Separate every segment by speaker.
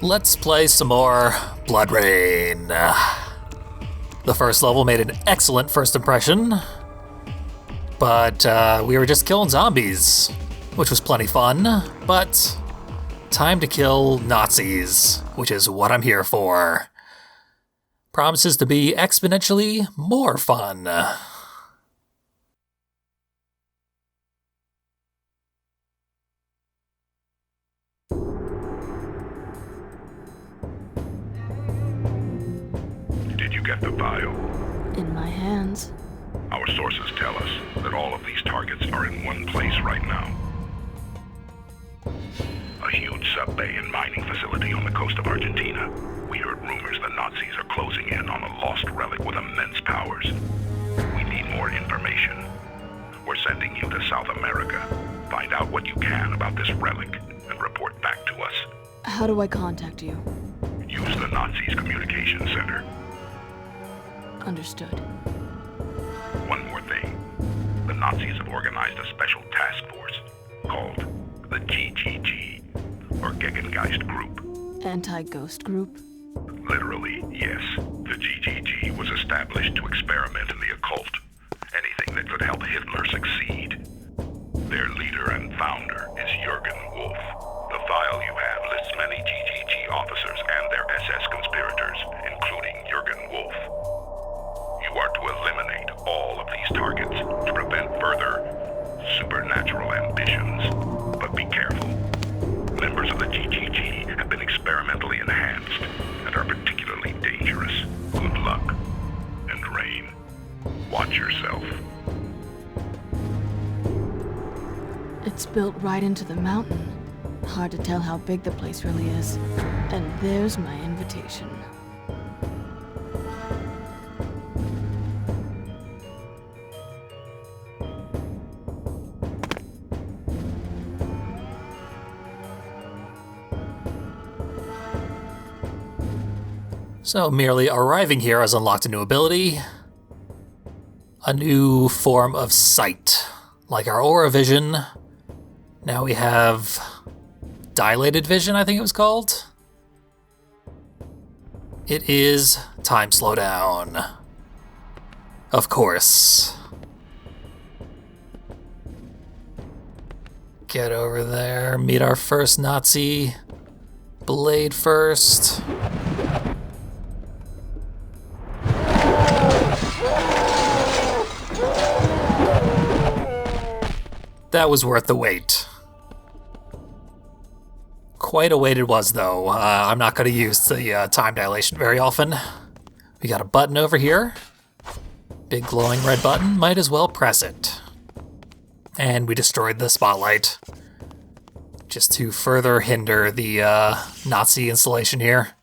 Speaker 1: Let's play some more BloodRayne. The first level made an excellent first impression, but we were just killing zombies, which was plenty fun, but time to kill Nazis, which is what I'm here for. Promises to be exponentially more fun.
Speaker 2: Get the vial.
Speaker 3: In my hands.
Speaker 2: Our sources tell us that all of these targets are in one place right now. A huge sub-bay and mining facility on the coast of Argentina. We heard rumors the Nazis are closing in on a lost relic with immense powers. We need more information. We're sending you to South America. Find out what you can about this relic and report back to us.
Speaker 3: How do I contact you?
Speaker 2: Use the Nazis' communication center.
Speaker 3: Understood.
Speaker 2: One more thing. The Nazis have organized a special task force called the GGG, or Gegengeist Group.
Speaker 3: Anti-ghost group?
Speaker 2: Literally, yes. The GGG was established to experiment in the occult. Anything that could help Hitler succeed. Their leader and founder is Jürgen Wolf. The file you have lists many GGG officers and their SS conspirators, including Jürgen Wolf. You are to eliminate all of these targets to prevent further supernatural ambitions. But be careful. Members of the GGG have been experimentally enhanced and are particularly dangerous. Good luck. And Rain, watch yourself.
Speaker 3: It's built right into the mountain. Hard to tell how big the place really is. And there's my invitation.
Speaker 1: So merely arriving here has unlocked a new ability. A new form of sight. Like our aura vision. Now we have Dilated Vision, I think it was called. It is time slowdown. Of course. Get over there, meet our first Nazi. Blade first. That was worth the wait. Quite a wait it was, though. I'm not going to use the time dilation very often. We got a button over here. Big glowing red button. Might as well press it. And we destroyed the spotlight. Just to further hinder the Nazi installation here.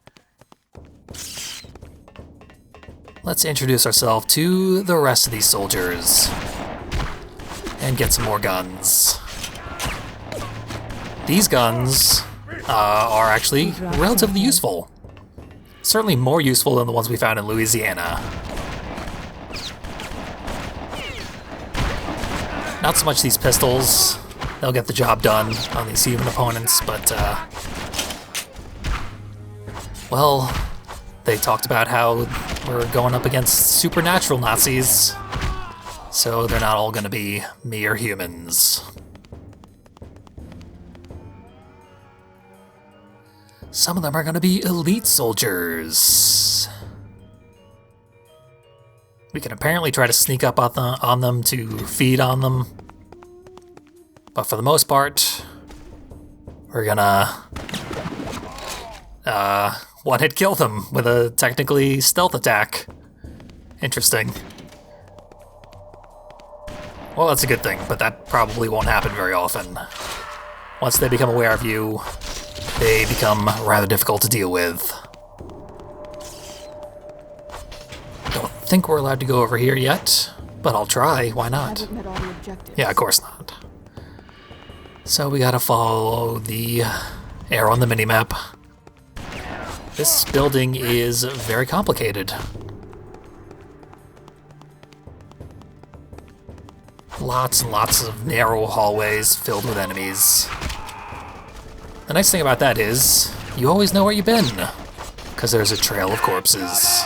Speaker 1: Let's introduce ourselves to the rest of these soldiers. And get some more guns. These guns are actually relatively useful. Certainly more useful than the ones we found in Louisiana. Not so much these pistols. They'll get the job done on these human opponents, but well, they talked about how we're going up against supernatural Nazis. So they're not all going to be mere humans. Some of them are going to be elite soldiers. We can apparently try to sneak up on them to feed on them. But for the most part, we're gonna one-hit kill them with a technically stealth attack. Interesting. Well, that's a good thing, but that probably won't happen very often. Once they become aware of you, they become rather difficult to deal with. Don't think we're allowed to go over here yet, but I'll try. Why not?
Speaker 3: Haven't met all the objectives.
Speaker 1: Yeah, of course not. So we gotta follow the arrow on the minimap. This building is very complicated. Lots and lots of narrow hallways filled with enemies. The nice thing about that is you always know where you've been, because there's a trail of corpses.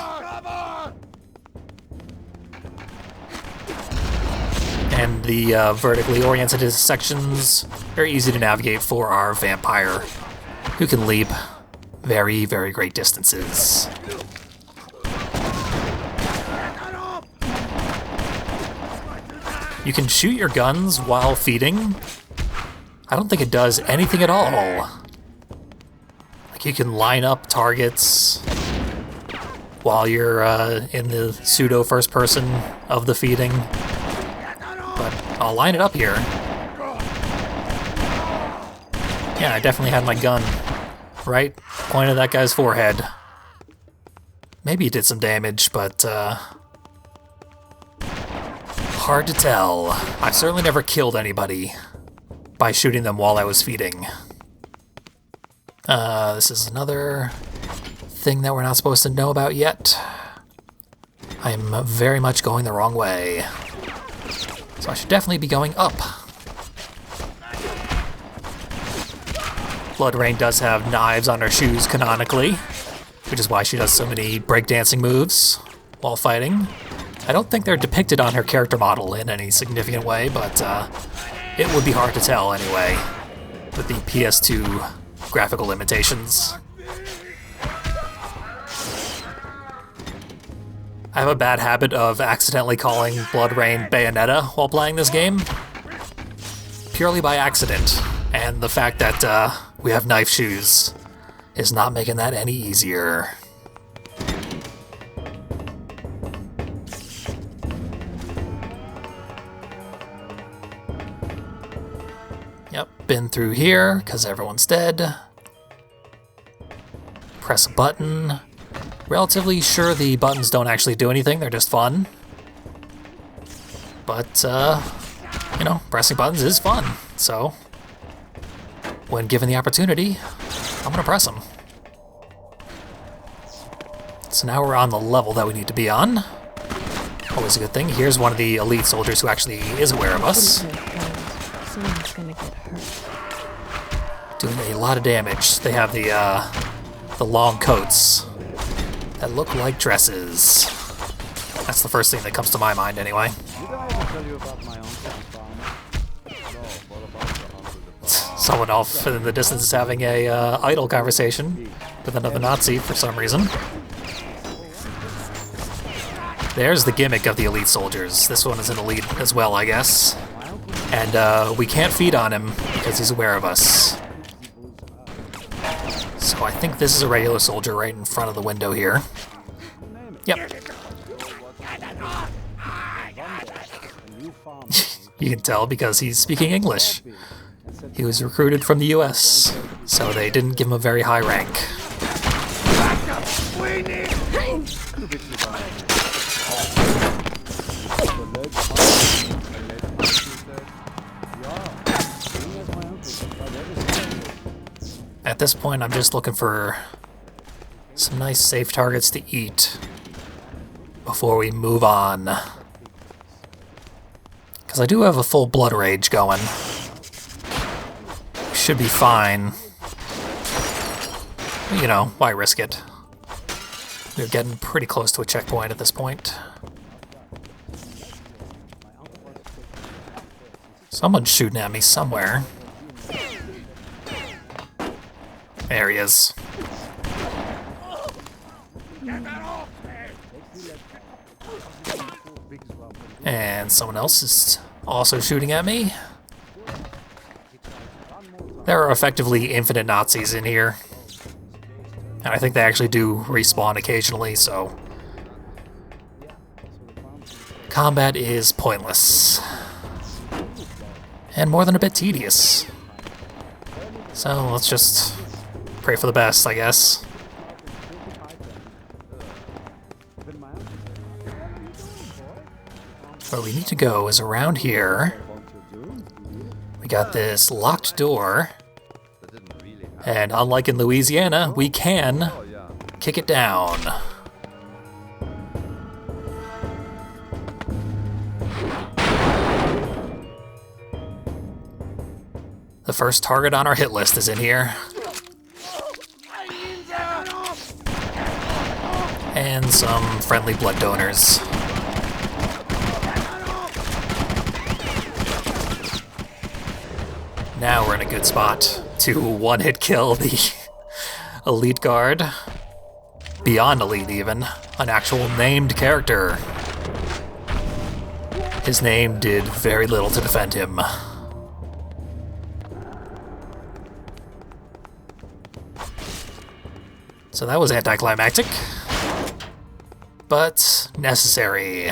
Speaker 1: And the vertically oriented sections are easy to navigate for our vampire, who can leap very, very great distances. You can shoot your guns while feeding. I don't think it does anything at all. Like, you can line up targets while you're in the pseudo first person of the feeding. But I'll line it up here. Yeah, I definitely had my gun right pointed at that guy's forehead. Maybe it did some damage, but hard to tell. I've certainly never killed anybody by shooting them while I was feeding. This is another thing that we're not supposed to know about yet. I'm very much going the wrong way. So I should definitely be going up. BloodRayne does have knives on her shoes canonically, which is why she does so many breakdancing moves while fighting. I don't think they're depicted on her character model in any significant way, but it would be hard to tell anyway, with the PS2 graphical limitations. I have a bad habit of accidentally calling BloodRayne Bayonetta while playing this game, purely by accident, and the fact that we have knife shoes is not making that any easier. Yep, been through here, because everyone's dead. Press a button. Relatively sure the buttons don't actually do anything, they're just fun. But, you know, pressing buttons is fun, so when given the opportunity, I'm gonna press them. So now we're on the level that we need to be on. Always a good thing. Here's one of the elite soldiers who actually is aware of us.
Speaker 3: Someone's gonna get hurt.
Speaker 1: Doing a lot of damage. They have the long coats that look like dresses. That's the first thing that comes to my mind anyway. Someone off in the distance is having a idle conversation with another Nazi for some reason. There's the gimmick of the elite soldiers. This one is an elite as well, I guess. And we can't feed on him because he's aware of us. So I think this is a regular soldier right in front of the window here. Yep. You can tell because he's speaking English. He was recruited from the US, so they didn't give him a very high rank. At this point, I'm just looking for some nice safe targets to eat before we move on. Because I do have a full blood rage going. Should be fine. You know, why risk it? We're getting pretty close to a checkpoint at this point. Someone's shooting at me somewhere. There he is. And someone else is also shooting at me. There are effectively infinite Nazis in here. And I think they actually do respawn occasionally, so combat is pointless. And more than a bit tedious. So let's just pray for the best, I guess. Where we need to go is around here. We got this locked door. And unlike in Louisiana, we can kick it down. The first target on our hit list is in here. And some friendly blood donors. Now we're in a good spot to one-hit kill the elite guard. Beyond elite, even. An actual named character. His name did very little to defend him. So that was anticlimactic, but necessary.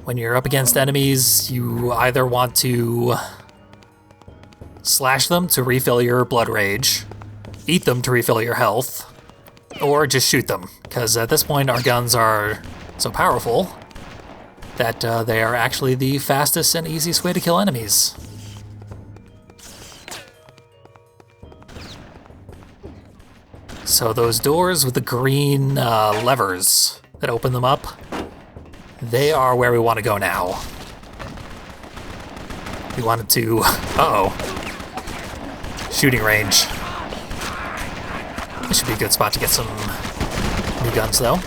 Speaker 1: When you're up against enemies, you either want to slash them to refill your blood rage, eat them to refill your health, or just shoot them, because at this point our guns are so powerful that they are actually the fastest and easiest way to kill enemies. So those doors with the green levers that open them up, they are where we want to go now. We wanted to... Uh-oh. Shooting range. This should be a good spot to get some new guns, though.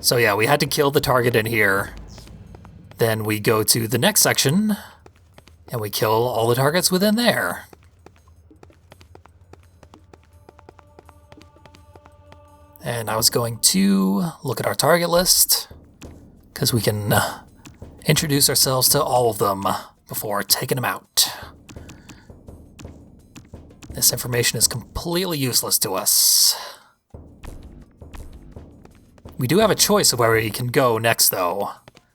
Speaker 1: So yeah, we had to kill the target in here. Then we go to the next section, and we kill all the targets within there. And I was going to look at our target list, because we can introduce ourselves to all of them before taking them out. This information is completely useless to us. We do have a choice of where we can go next, though.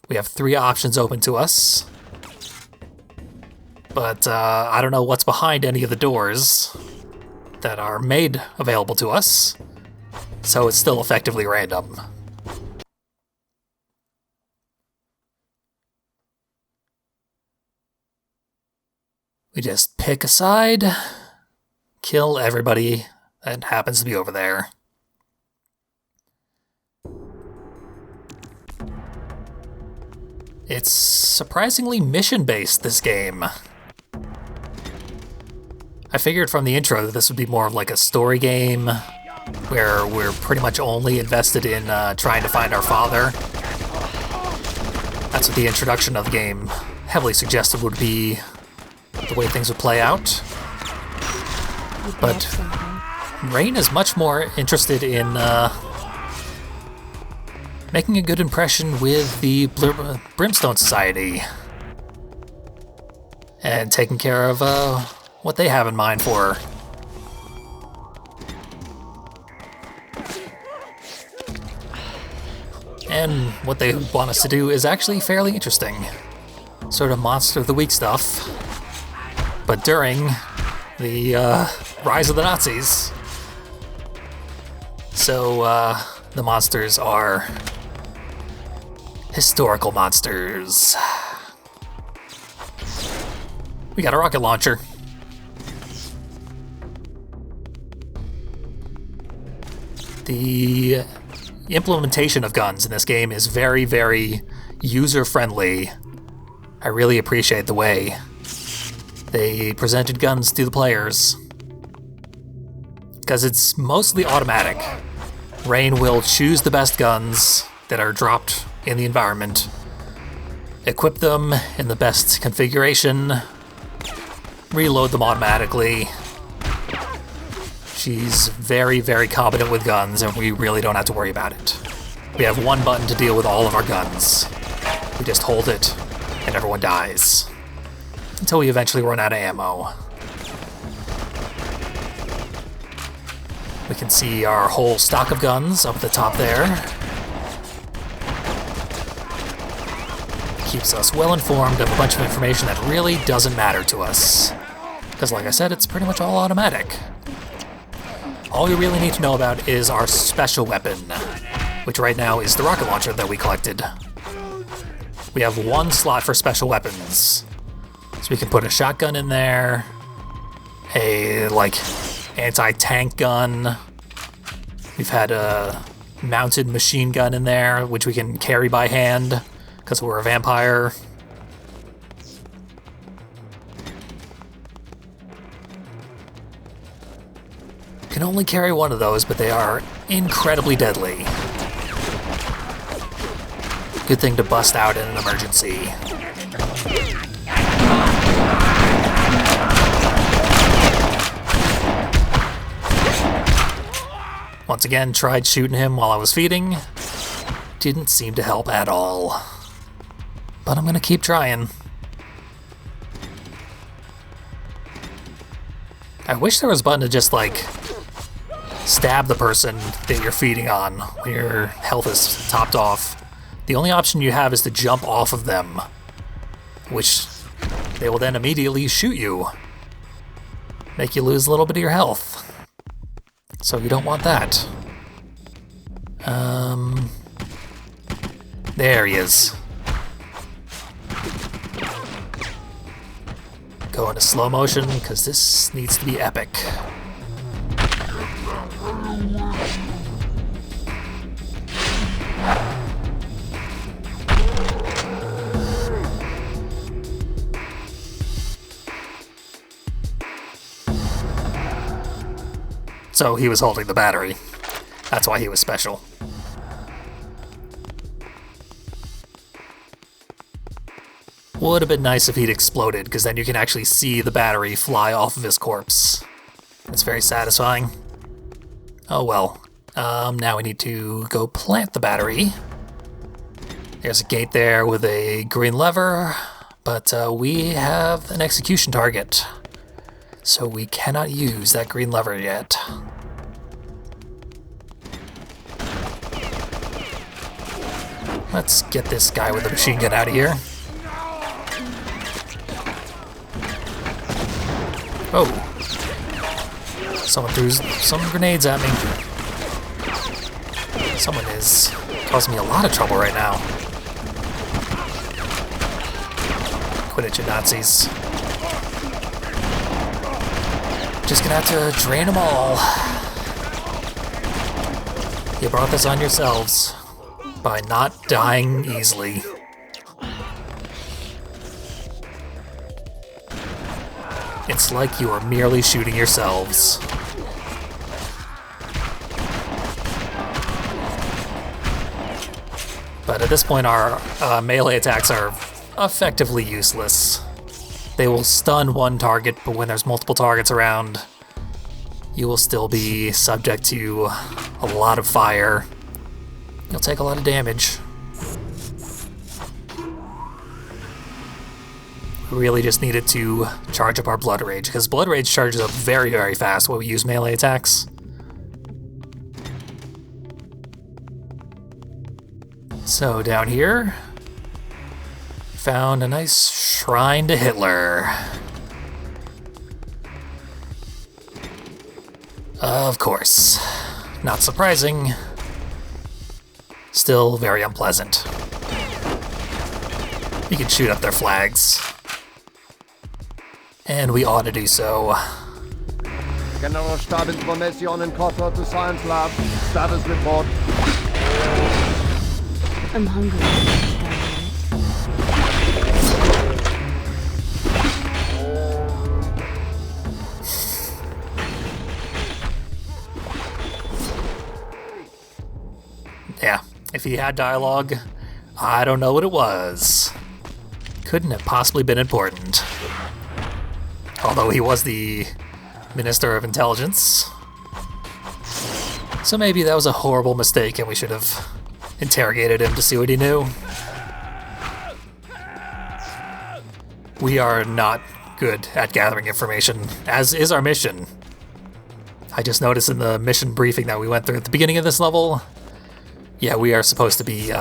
Speaker 1: We have 3 options open to us. But I don't know what's behind any of the doors that are made available to us. So it's still effectively random. We just pick a side, kill everybody that happens to be over there. It's surprisingly mission-based, this game. I figured from the intro that this would be more of like a story game, where we're pretty much only invested in trying to find our father. That's what the introduction of the game heavily suggested would be the way things would play out. But Rayne is much more interested in making a good impression with the Brimstone Society and taking care of what they have in mind for her. And what they want us to do is actually fairly interesting. Sort of Monster of the Week stuff. But during the rise of the Nazis. So the monsters are historical monsters. We got a rocket launcher. The implementation of guns in this game is very, very user-friendly. I really appreciate the way they presented guns to the players. Because it's mostly automatic. Rayne will choose the best guns that are dropped in the environment, equip them in the best configuration, reload them automatically. She's very, very competent with guns, and we really don't have to worry about it. We have one button to deal with all of our guns. We just hold it, and everyone dies. Until we eventually run out of ammo. We can see our whole stock of guns up at the top there. Keeps us well informed of a bunch of information that really doesn't matter to us. Because like I said, it's pretty much all automatic. All you really need to know about is our special weapon, which right now is the rocket launcher that we collected. We have one slot for special weapons. So we can put a shotgun in there, a anti-tank gun. We've had a mounted machine gun in there, which we can carry by hand because we're a vampire. can only carry one of those, but they are incredibly deadly. Good thing to bust out in an emergency. Once again, tried shooting him while I was feeding. Didn't seem to help at all. But I'm gonna keep trying. I wish there was a button to just, like, stab the person that you're feeding on when your health is topped off. The only option you have is to jump off of them, which they will then immediately shoot you. Make you lose a little bit of your health. So you don't want that. There he is. Go into slow motion, because this needs to be epic. So he was holding the battery. That's why he was special. Would have been nice if he'd exploded, because then you can actually see the battery fly off of his corpse. It's very satisfying. Oh well. Now we need to go plant the battery. There's a gate there with a green lever, but we have an execution target. So we cannot use that green lever yet. Let's get this guy with the machine gun out of here. Oh. Someone threw some grenades at me. Someone is causing me a lot of trouble right now. Quit it, you Nazis. Just gonna have to drain them all. You brought this on yourselves by not dying easily. It's like you are merely shooting yourselves. But at this point, our melee attacks are effectively useless. They will stun one target, but when there's multiple targets around, you will still be subject to a lot of fire. You'll take a lot of damage. We really just needed to charge up our Blood Rage, because Blood Rage charges up very, very fast when we use melee attacks. So down here, found a nice shrine to Hitler. Of course. Not surprising. Still very unpleasant. You can shoot up their flags. And we ought to do so.
Speaker 4: Generalstabinformation Quarter to Science Lab. Status report.
Speaker 3: I'm hungry.
Speaker 1: Yeah, if he had dialogue, I don't know what it was. Couldn't have possibly been important. Although he was the Minister of Intelligence. So maybe that was a horrible mistake and we should have interrogated him to see what he knew. We are not good at gathering information, as is our mission. I just noticed in the mission briefing that we went through at the beginning of this level, yeah, we are supposed to be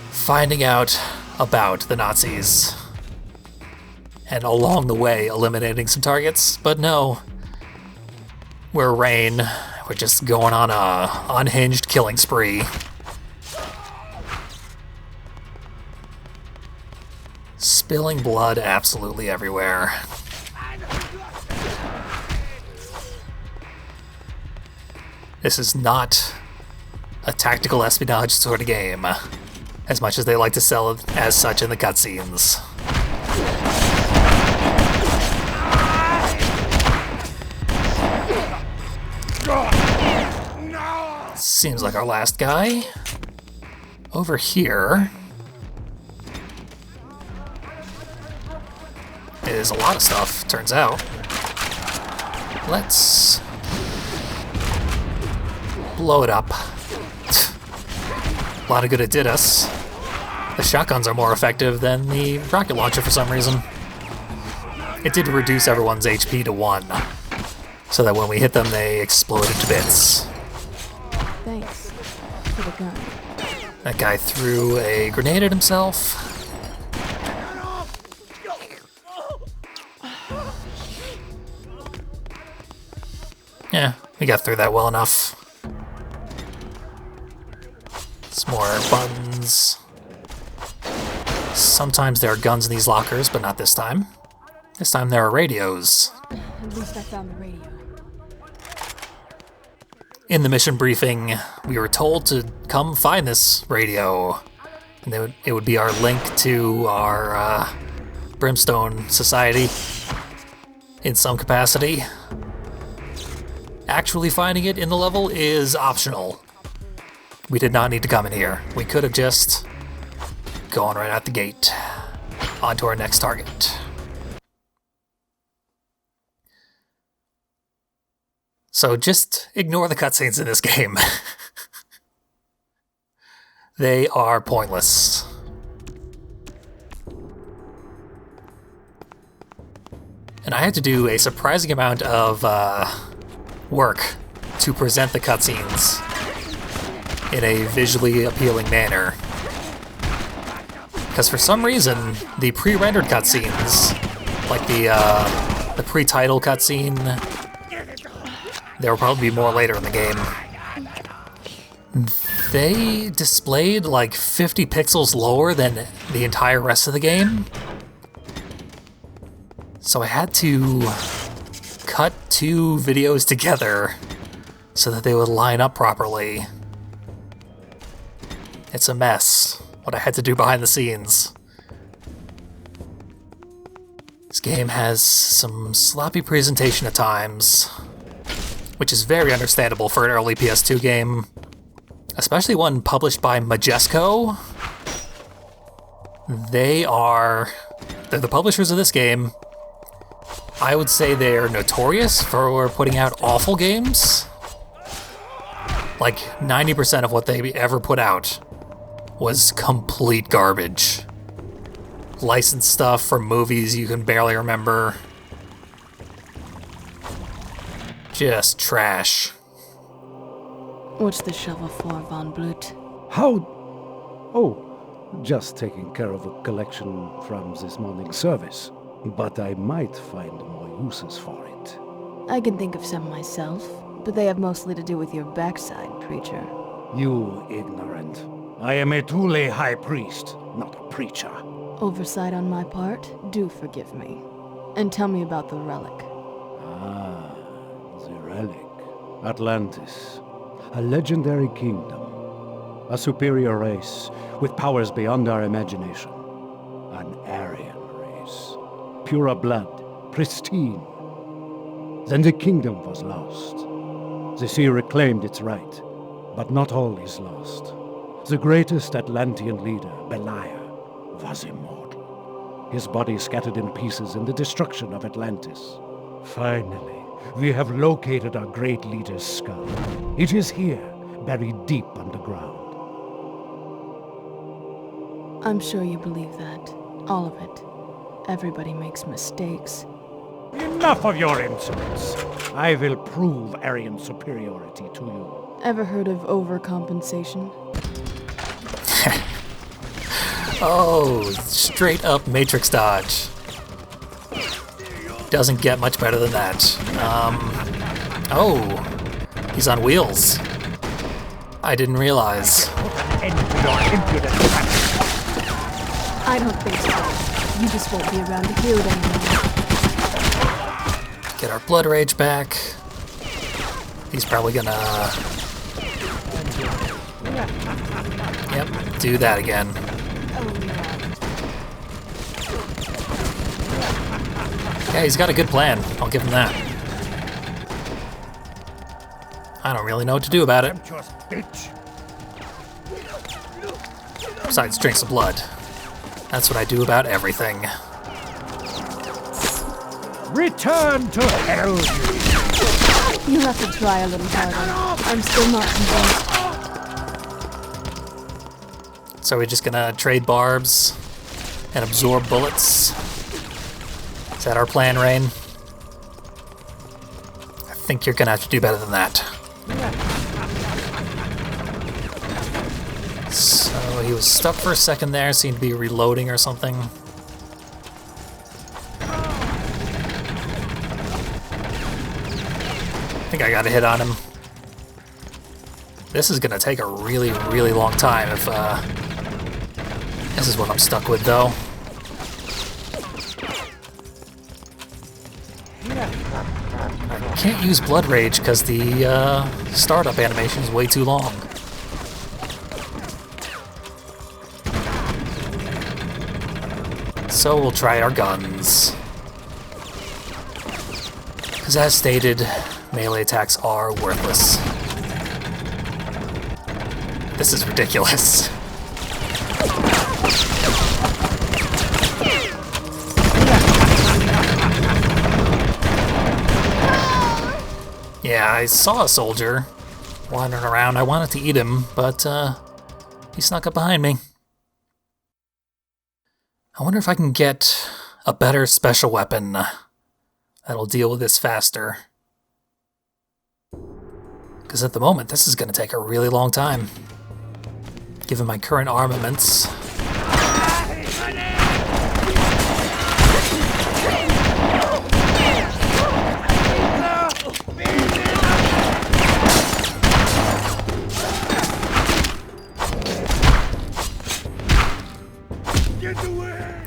Speaker 1: finding out about the Nazis. And along the way, eliminating some targets, but no. We're Rain. We're just going on a unhinged killing spree. Spilling blood absolutely everywhere. This is not a tactical espionage sort of game, as much as they like to sell it as such in the cutscenes. Seems like our last guy. Over here is a lot of stuff, turns out. Let's blow it up. A lot of good it did us. The shotguns are more effective than the rocket launcher for some reason. It did reduce everyone's HP to 1, so that when we hit them, they exploded to bits.
Speaker 3: Thanks for the gun.
Speaker 1: That guy threw a grenade at himself. Yeah, we got through that well enough. Some more buttons. Sometimes there are guns in these lockers, but not this time. This time there are radios.
Speaker 3: At least I found the radio.
Speaker 1: In the mission briefing, we were told to come find this radio. And it would be our link to our Brimstone Society in some capacity. Actually finding it in the level is optional. We did not need to come in here. We could have just gone right out the gate onto our next target. So just ignore the cutscenes in this game. They are pointless. And I had to do a surprising amount of work to present the cutscenes in a visually appealing manner. Because for some reason, the pre-rendered cutscenes, like the pre-title cutscene, there will probably be more later in the game, they displayed like 50 pixels lower than the entire rest of the game. So I had to cut 2 videos together so that they would line up properly. It's a mess, what I had to do behind the scenes. This game has some sloppy presentation at times, which is very understandable for an early PS2 game, especially one published by Majesco. They're the publishers of this game. I would say they're notorious for putting out awful games. Like 90% of what they ever put out was complete garbage. Licensed stuff from movies you can barely remember. Just trash.
Speaker 3: What's the shovel for, Von Blut?
Speaker 5: How? Oh, just taking care of a collection from this morning's service. But I might find more uses for it.
Speaker 3: I can think of some myself, but they have mostly to do with your backside, preacher.
Speaker 5: You ignorant. I am a Thule high priest, not a preacher.
Speaker 3: Oversight on my part, do forgive me. And tell me about the relic.
Speaker 5: Ah, the relic. Atlantis. A legendary kingdom. A superior race with powers beyond our imagination. An Aryan race. Pure blood, pristine. Then the kingdom was lost. The sea reclaimed its right, but not all is lost. The greatest Atlantean leader, Beliar, was immortal. His body scattered in pieces in the destruction of Atlantis. Finally, we have located our great leader's skull. It is here, buried deep underground.
Speaker 3: I'm sure you believe that. All of it. Everybody makes mistakes.
Speaker 5: Enough of your insolence. I will prove Aryan superiority to you.
Speaker 3: Ever heard of overcompensation?
Speaker 1: Oh, straight up Matrix dodge. Doesn't get much better than that. Oh, he's on wheels. I didn't realize.
Speaker 3: I don't think so. You just won't be around to hear it anymore.
Speaker 1: Get our blood rage back. He's probably gonna... Yep, do that again. Yeah, he's got a good plan. I'll give him that. I don't really know what to do about it. Besides, drink some blood. That's what I do about everything.
Speaker 5: Return to hell!
Speaker 3: You have to try a little harder. I'm still not convinced.
Speaker 1: So we're just gonna trade barbs and absorb bullets. Is that our plan, Rain? I think you're gonna have to do better than that. So he was stuck for a second there, seemed to be reloading or something. I think I got a hit on him. This is gonna take a really, really long time if, this is what I'm stuck with, though. I can't use Blood Rage because the, startup animation is way too long. So we'll try our guns. Because as stated, melee attacks are worthless. This is ridiculous. Yeah, I saw a soldier wandering around. I wanted to eat him, but he snuck up behind me. I wonder if I can get a better special weapon that'll deal with this faster. Because at the moment, this is going to take a really long time, given my current armaments.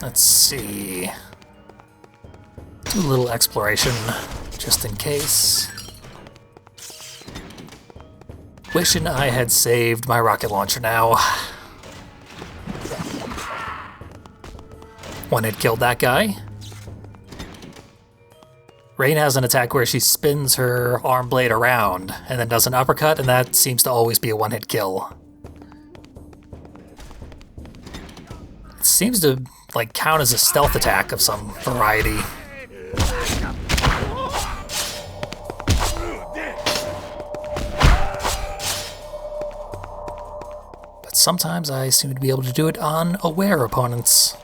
Speaker 1: Let's see. Do a little exploration, just in case. Wishing I had saved my rocket launcher now. One hit killed that guy. Rain has an attack where she spins her arm blade around and then does an uppercut, and that seems to always be a one-hit kill. It seems to like count as a stealth attack of some variety. But sometimes I seem to be able to do it on aware opponents.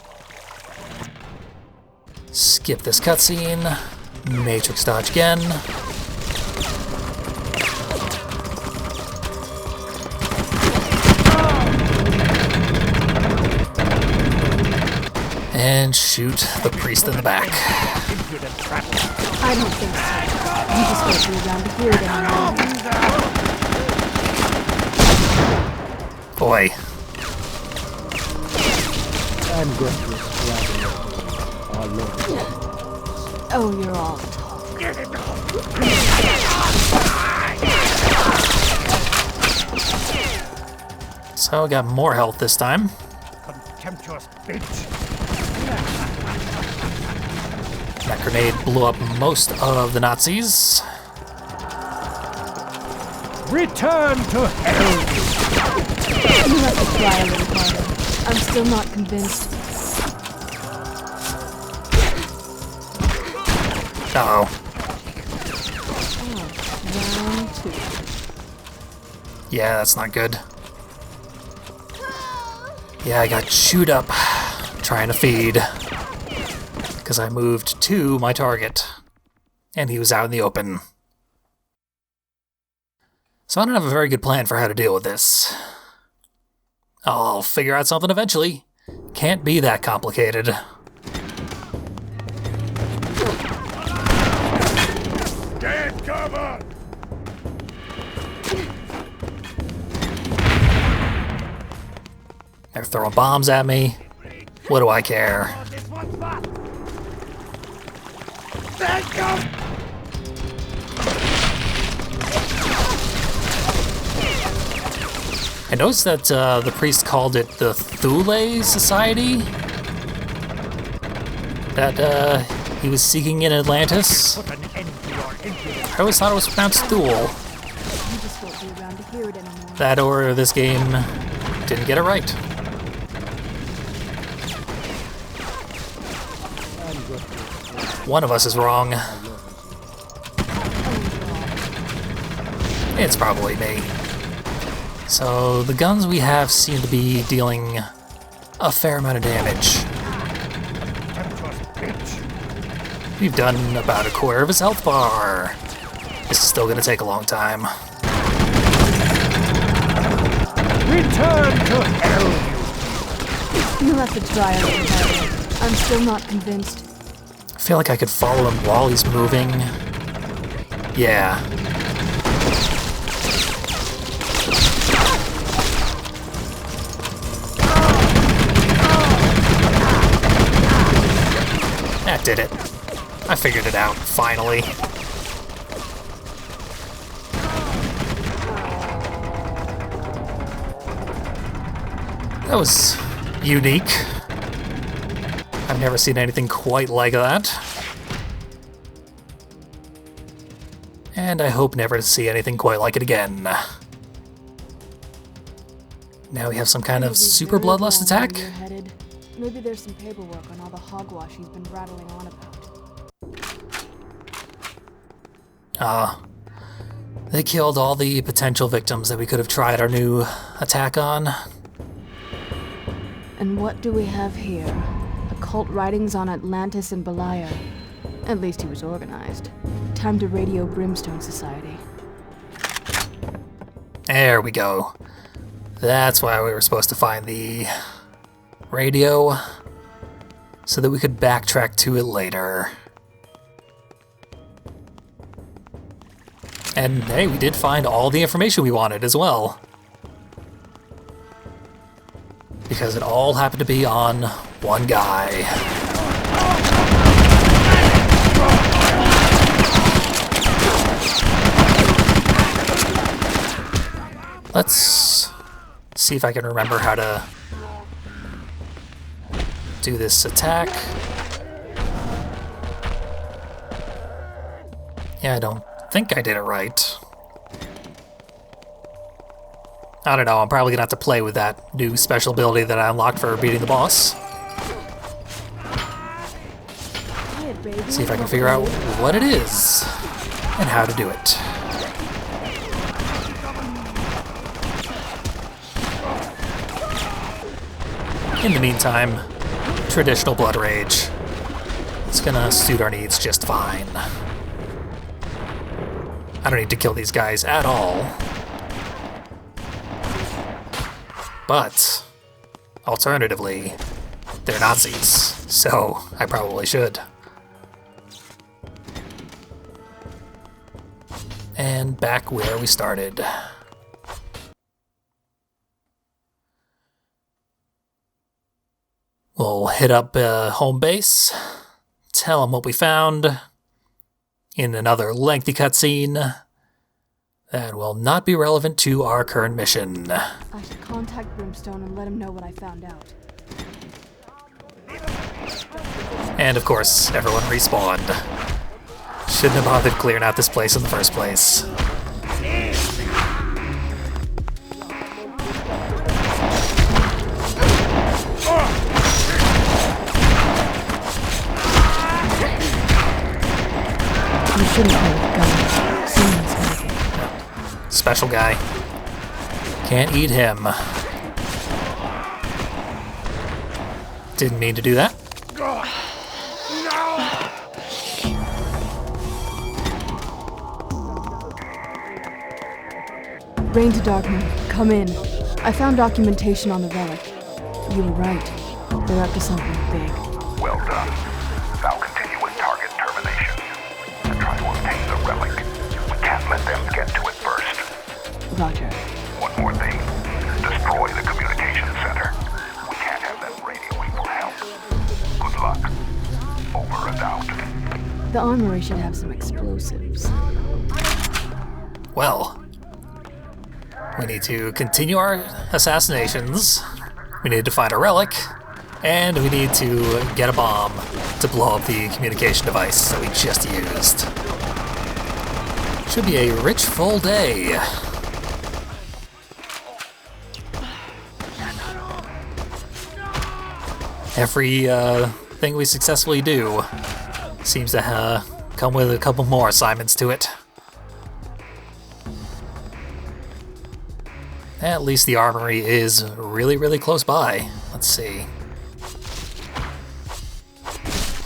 Speaker 1: Skip this cutscene. Matrix dodge again. And shoot the priest in the back.
Speaker 3: I don't think so. You just won't be around to hear it anymore.
Speaker 1: Boy.
Speaker 5: I'm going to explain our Lord.
Speaker 3: Oh, you're all talk.
Speaker 1: So I got more health this time.
Speaker 5: Contemptuous bitch.
Speaker 1: That grenade blew up most of the Nazis.
Speaker 5: Return to hell!
Speaker 3: You have to try a little harder. I'm still not convinced.
Speaker 1: Uh-oh.
Speaker 3: Round two.
Speaker 1: Yeah, that's not good. Yeah, I got chewed up trying to feed because I moved to my target and he was out in the open. So I don't have a very good plan for how to deal with this. I'll figure out something eventually. Can't be that complicated.
Speaker 2: Get cover!
Speaker 1: They're throwing bombs at me. What do I care? I noticed that the priest called it the Thule Society that he was seeking in Atlantis. I always thought it was pronounced Thule. That or this game didn't get it right. One of us is wrong. It's probably me. So the guns we have seem to be dealing a fair amount of damage. We've done about a quarter of his health bar. This is still gonna take a long time.
Speaker 4: Return to hell!
Speaker 3: You'll have to try a little better. I'm still not convinced.
Speaker 1: I feel like I could follow him while he's moving. Yeah. That did it. I figured it out, finally. That was unique. I've never seen anything quite like that. And I hope never to see anything quite like it again. Now we have some kind of super bloodlust attack?
Speaker 3: Maybe there's some paperwork on all the hogwash he's been rattling on about.
Speaker 1: They killed all the potential victims that we could have tried our new attack on.
Speaker 3: And what do we have here? Occult writings on Atlantis and Beliar. At least he was organized. Time to radio Brimstone Society.
Speaker 1: There we go. That's why we were supposed to find the radio, so that we could backtrack to it later. And hey, we did find all the information we wanted as well. Because it all happened to be on one guy. Let's see if I can remember how to do this attack. Yeah, I don't think I did it right. I don't know, I'm probably gonna have to play with that new special ability that I unlocked for beating the boss. See if I can figure out what it is and how to do it. In the meantime, traditional blood rage. It's gonna suit our needs just fine. I don't need to kill these guys at all. But, alternatively, they're Nazis, so I probably should. And back where we started. We'll hit up home base, tell them what we found in another lengthy cutscene that will not be relevant to our current mission.
Speaker 3: I should contact Brimstone and let him know what I found out.
Speaker 1: And of course, everyone respawned. Shouldn't have bothered clearing out this place in the first place.
Speaker 3: You shouldn't play with guns. Someone's making.
Speaker 1: Special guy. Can't eat him. Didn't mean to do that.
Speaker 3: Rain to Darkman, come in. I found documentation on the relic. You were right. They're up to something big.
Speaker 2: Well done. Now continue with target termination and try to obtain the relic. We can't let them get to it first.
Speaker 3: Roger.
Speaker 2: One more thing. Destroy the communication center. We can't have them radioing for help. Good luck. Over and out.
Speaker 3: The armory should have some explosives.
Speaker 1: Well, we need to continue our assassinations, we need to find a relic, and we need to get a bomb to blow up the communication device that we just used. Should be a rich, full day. Every thing we successfully do seems to come with a couple more assignments to it. At least the armory is really, really close by. Let's see.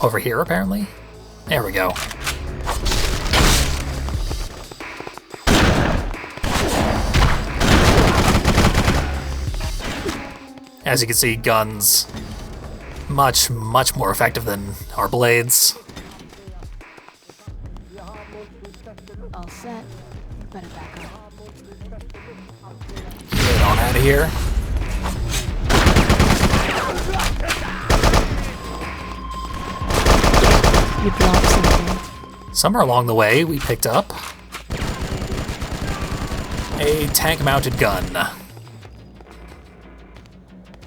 Speaker 1: Over here, apparently? There we go. As you can see, guns much more effective than our blades.
Speaker 3: All set. Better back up.
Speaker 1: Get on out of here.
Speaker 3: You dropped something.
Speaker 1: Somewhere along the way, we picked up a tank-mounted gun.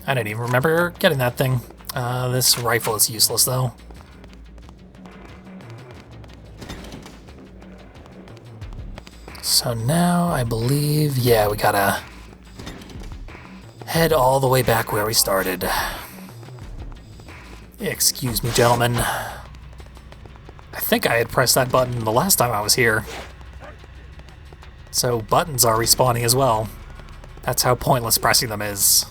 Speaker 1: I didn't even remember getting that thing. This rifle is useless, though. So now, I believe, yeah, we gotta head all the way back where we started. Excuse me, gentlemen. I think I had pressed that button the last time I was here. So buttons are respawning as well. That's how pointless pressing them is.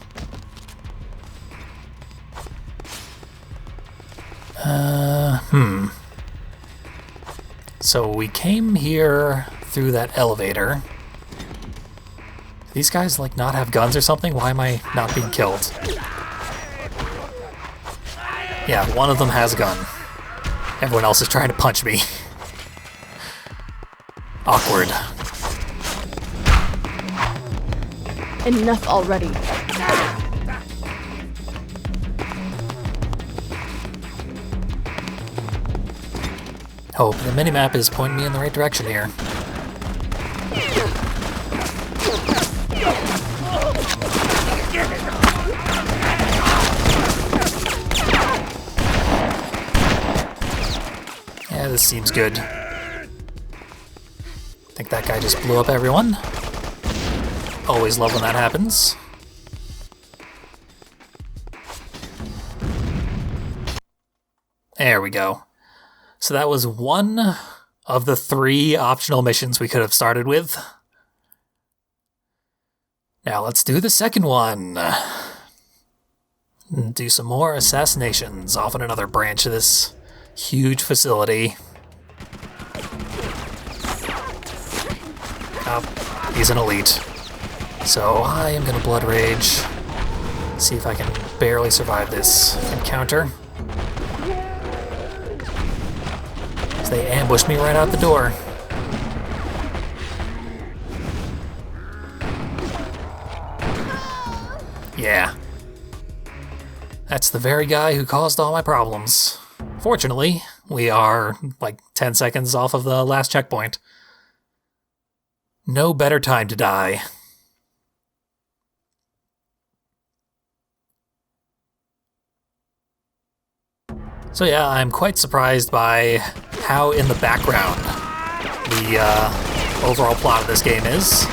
Speaker 1: So we came here through that elevator. These guys, like, not have guns or something? Why am I not being killed? Yeah, one of them has a gun. Everyone else is trying to punch me. Awkward.
Speaker 3: Enough already.
Speaker 1: Hope the minimap is pointing me in the right direction here. Yeah, this seems good. I think that guy just blew up everyone. Always love when that happens. There we go. So that was one of the 3 optional missions we could have started with. Now let's do the second one. Do some more assassinations off in another branch of this huge facility. Oh, he's an elite. So I am gonna Blood Rage. See if I can barely survive this encounter. They ambushed me right out the door. Yeah. That's the very guy who caused all my problems. Fortunately, we are like 10 seconds off of the last checkpoint. No better time to die. So yeah, I'm quite surprised by how in the background the overall plot of this game is,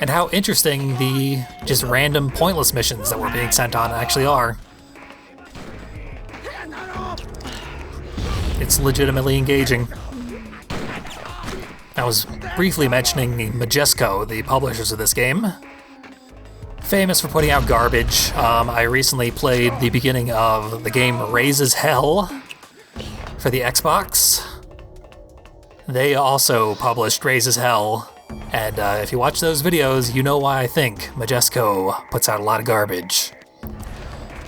Speaker 1: and how interesting the just random pointless missions that we're being sent on actually are. It's legitimately engaging. I was briefly mentioning Majesco, the publishers of this game. Famous for putting out garbage. I recently played the beginning of the game Raises Hell for the Xbox. They also published Raises Hell, and if you watch those videos, you know why I think Majesco puts out a lot of garbage.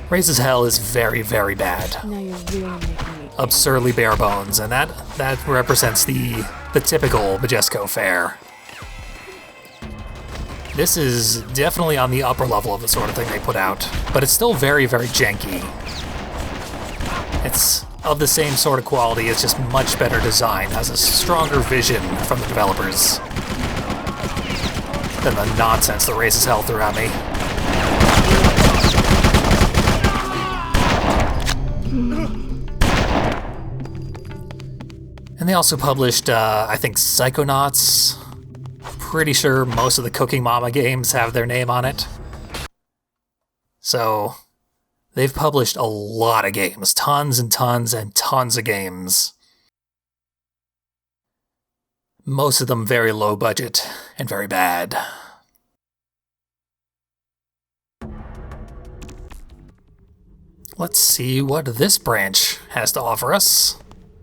Speaker 1: Raises Hell is very, very bad.
Speaker 3: Now you're really making me.
Speaker 1: Absurdly bare bones, and that represents the typical Majesco fare. This is definitely on the upper level of the sort of thing they put out, but it's still very, very janky. It's of the same sort of quality, it's just much better design, has a stronger vision from the developers than the nonsense that Raises Hell threw at me. And they also published, I think, Psychonauts. Pretty sure most of the Cooking Mama games have their name on it. So, They've published a lot of games, tons and tons and tons of games. Most of them very low budget and very bad. Let's see what this branch has to offer us.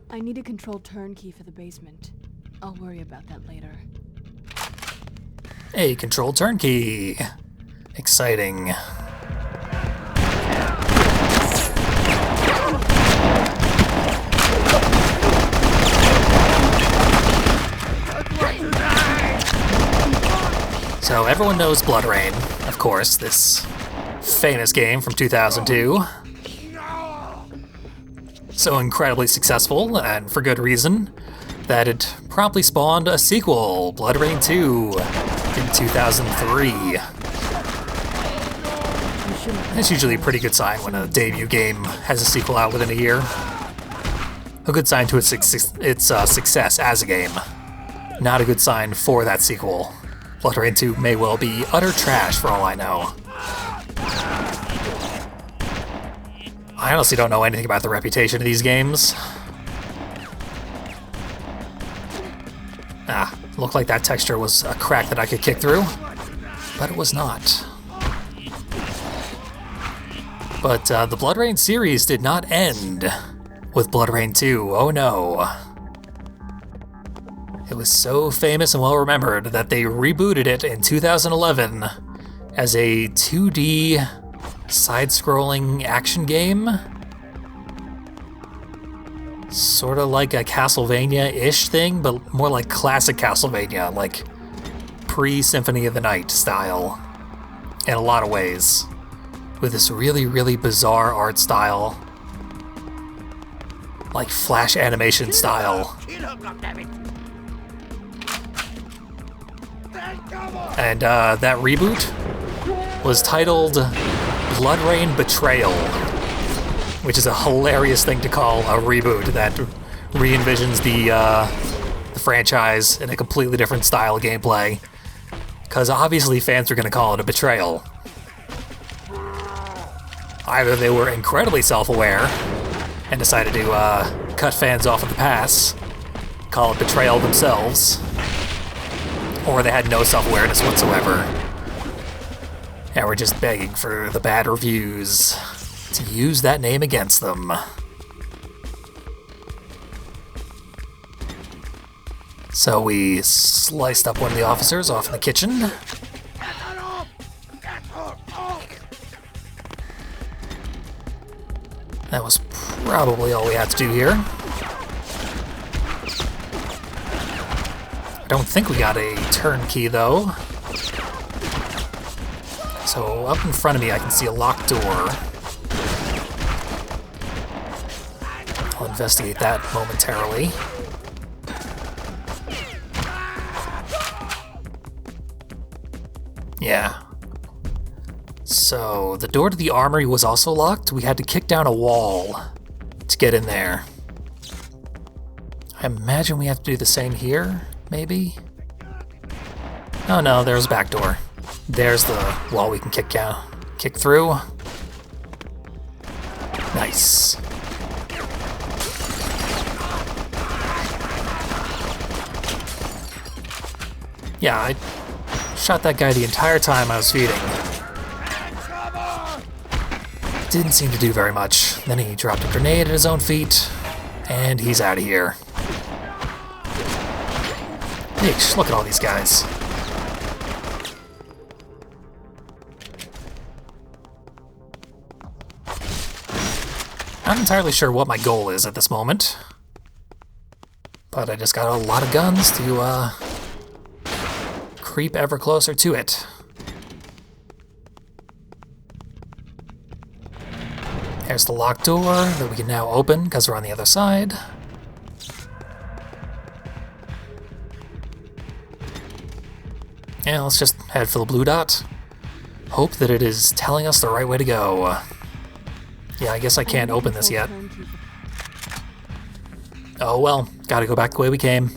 Speaker 3: I need a controlled turnkey for the basement. I'll worry about that later.
Speaker 1: A controlled turnkey. Exciting. So everyone knows BloodRayne, of course, this famous game from 2002. So incredibly successful, and for good reason, that it promptly spawned a sequel, BloodRayne 2, in 2003. It's usually a pretty good sign when a debut game has a sequel out within a year. A good sign to its success as a game. Not a good sign for that sequel. BloodRayne 2 may well be utter trash for all I know. I honestly don't know anything about the reputation of these games. Looked like that texture was a crack that I could kick through, but it was not. But the BloodRayne series did not end with BloodRayne 2, oh no. It was so famous and well remembered that they rebooted it in 2011 as a 2D side-scrolling action game. Sort of like a Castlevania-ish thing, but more like classic Castlevania, like pre-Symphony of the Night style, in a lot of ways. With this really, really bizarre art style. Like flash animation style. And that reboot was titled BloodRayne Betrayal, which is a hilarious thing to call a reboot that re-envisions the franchise in a completely different style of gameplay. Because obviously fans are going to call it a betrayal. Either they were incredibly self-aware and decided to cut fans off at the pass, call it betrayal themselves, or they had no self-awareness whatsoever and were just begging for the bad reviews to use that name against them. So we sliced up one of the officers off in the kitchen. That was probably all we had to do here. I don't think we got a turnkey though. So up in front of me I can see a locked door. I'll investigate that momentarily. Yeah. So the door to the armory was also locked. We had to kick down a wall to get in there. I imagine we have to do the same here, maybe? Oh no, there's a back door. There's the wall we can kick through. Nice. Yeah, I shot that guy the entire time I was feeding. Didn't seem to do very much. Then he dropped a grenade at his own feet, and he's out of here. Yeesh, look at all these guys. I'm not entirely sure what my goal is at this moment, but I just got a lot of guns to creep ever closer to it. There's the locked door that we can now open because we're on the other side. Yeah, let's just head for the blue dot. Hope that it is telling us the right way to go. Yeah, I guess I can't open this yet. Oh well, gotta go back the way we came.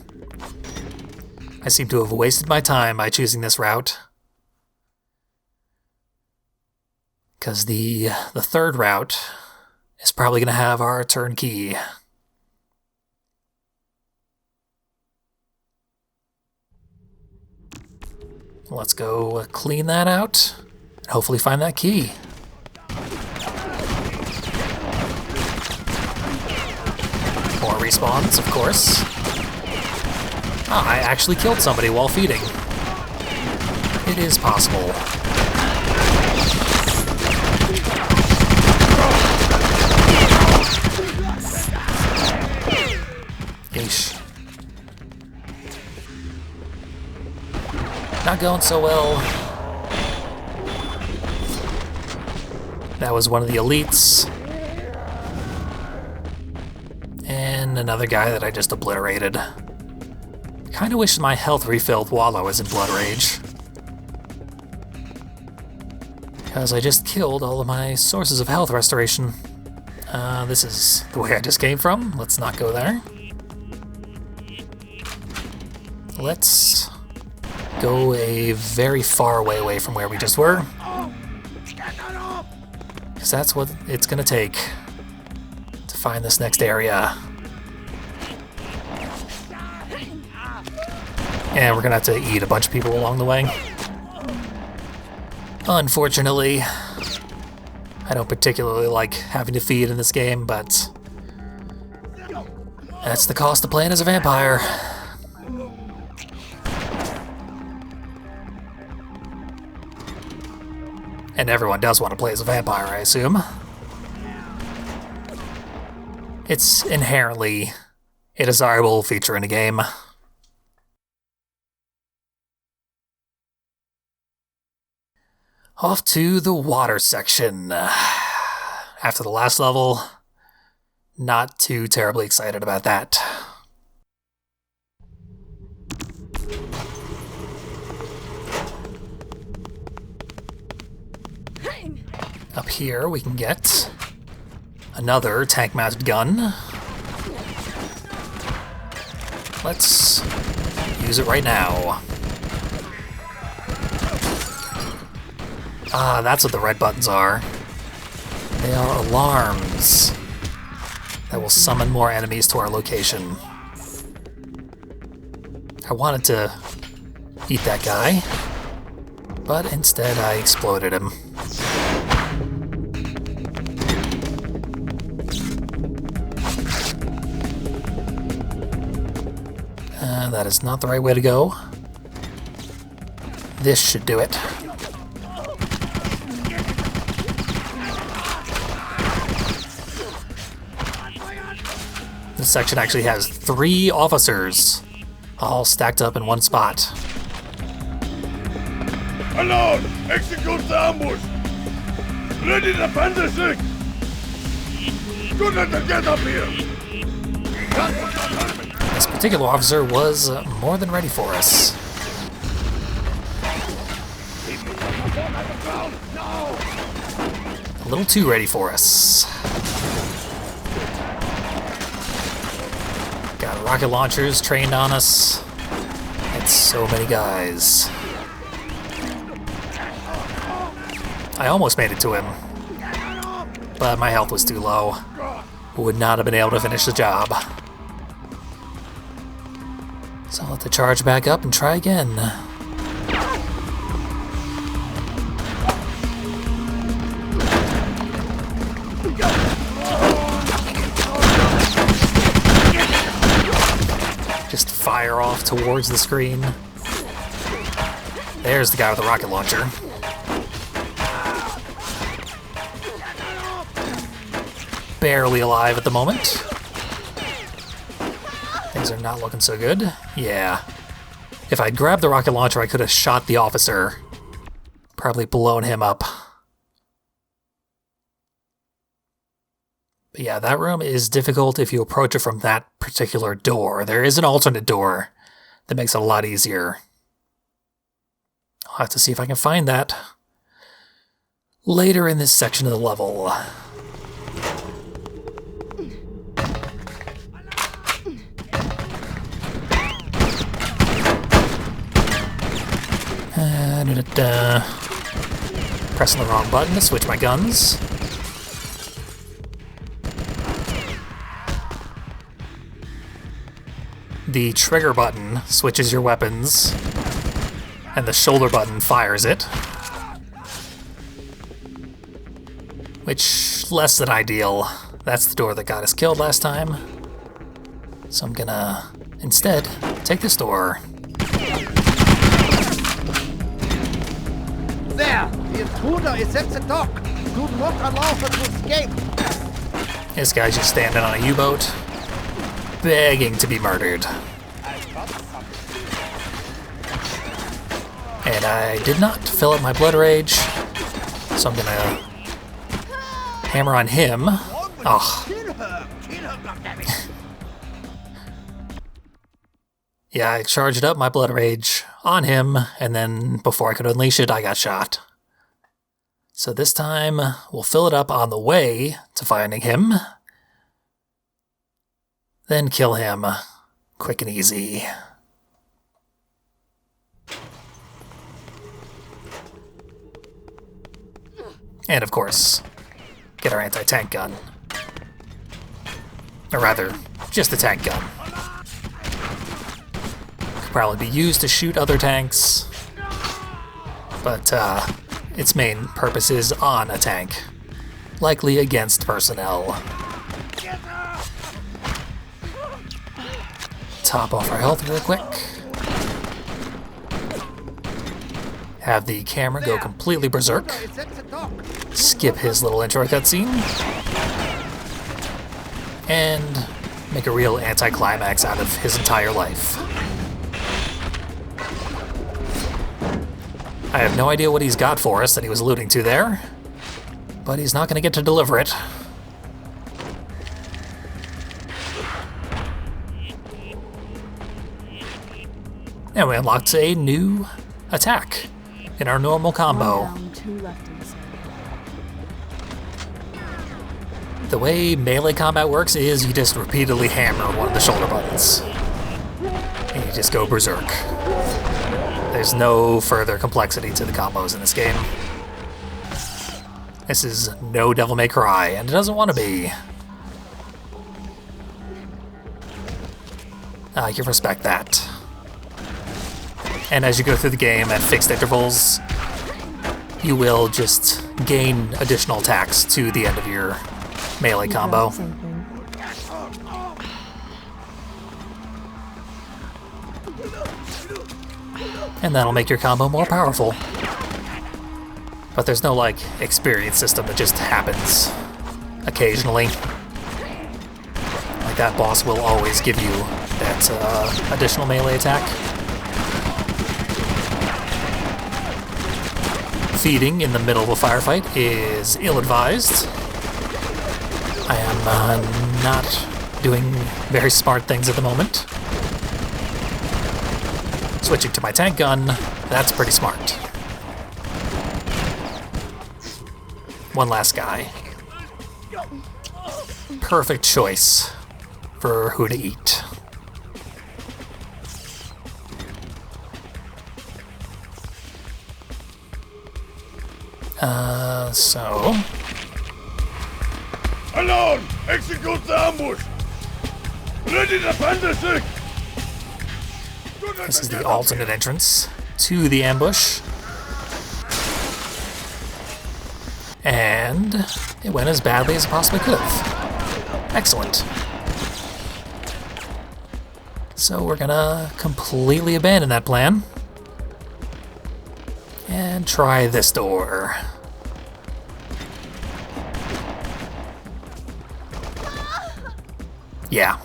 Speaker 1: I seem to have wasted my time by choosing this route. Because the third route is probably going to have our turnkey. Let's go clean that out and hopefully find that key. More respawns, of course. Ah, I actually killed somebody while feeding. It is possible. Yeesh. Not going so well. That was one of the elites. And another guy that I just obliterated. Kinda wish my health refilled while I was in Blood Rage. Because I just killed all of my sources of health restoration. This is the way I just came from. Let's not go there. Let's go a very far away from where we just were. Because that's what it's gonna take to find this next area. And we're gonna have to eat a bunch of people along the way. Unfortunately, I don't particularly like having to feed in this game, but that's the cost of playing as a vampire. And everyone does want to play as a vampire, I assume. It's inherently a desirable feature in a game. Off to the water section. After the last level, not too terribly excited about that. Up here we can get another tank-mounted gun. Let's use it right now. Ah, that's what the red buttons are. They are alarms that will summon more enemies to our location. I wanted to eat that guy, but instead I exploded him. That is not the right way to go. This should do it. This section actually has 3 officers, all stacked up in one spot.
Speaker 4: Alone! Execute the ambush! Ready to defend the sick! Do not get up here!
Speaker 1: This particular officer was more than ready for us. A little too ready for us. Got rocket launchers trained on us. And so many guys. I almost made it to him, but my health was too low. Would not have been able to finish the job. So I'll have to charge back up and try again. Just fire off towards the screen. There's the guy with the rocket launcher. Barely alive at the moment. Things are not looking so good. Yeah. If I'd grabbed the rocket launcher, I could have shot the officer. Probably blown him up. But yeah, that room is difficult if you approach it from that particular door. There is an alternate door that makes it a lot easier. I'll have to see if I can find that later in this section of the level. Pressing the wrong button to switch my guns. The trigger button switches your weapons, and the shoulder button fires it. Which, less than ideal. That's the door that got us killed last time. So I'm gonna, instead, take this door.
Speaker 6: There! The intruder is at the dock! Do not allow her to escape!
Speaker 1: This guy's just standing on a U-boat, begging to be murdered. And I did not fill up my blood rage, so I'm gonna hammer on him. Oh.
Speaker 6: Kill her! Kill her, goddammit!
Speaker 1: Yeah, I charged up my blood rage on him, and then before I could unleash it, I got shot. So this time, we'll fill it up on the way to finding him. Then kill him, quick and easy. And of course, get our anti-tank gun. Or rather, just the tank gun. Could probably be used to shoot other tanks, but its main purpose is on a tank, likely against personnel. Top off our health real quick. Have the camera go completely berserk. Skip his little intro cutscene. And make a real anticlimax out of his entire life. I have no idea what he's got for us that he was alluding to there, but he's not going to get to deliver it. And we unlocked a new attack in our normal combo.
Speaker 3: One down, two left in the circle.
Speaker 1: The way melee combat works is you just repeatedly hammer one of the shoulder buttons. And you just go berserk. There's no further complexity to the combos in this game. This is no Devil May Cry, and it doesn't want to be. I can respect that. And as you go through the game at fixed intervals, you will just gain additional attacks to the end of your melee combo.
Speaker 3: Same thing.
Speaker 1: And that'll make your combo more powerful. But there's no, like, experience system that just happens occasionally. Like, that boss will always give you that additional melee attack. Feeding in the middle of a firefight is ill-advised. I am not doing very smart things at the moment. Switching to my tank gun, that's pretty smart. One last guy. Perfect choice for who to eat. So...
Speaker 4: Alone! Execute the ambush! Ready to defend the sick!
Speaker 1: This is the alternate entrance to the ambush. And it went as badly as it possibly could have. Excellent. So we're gonna completely abandon that plan and try this door. Yeah.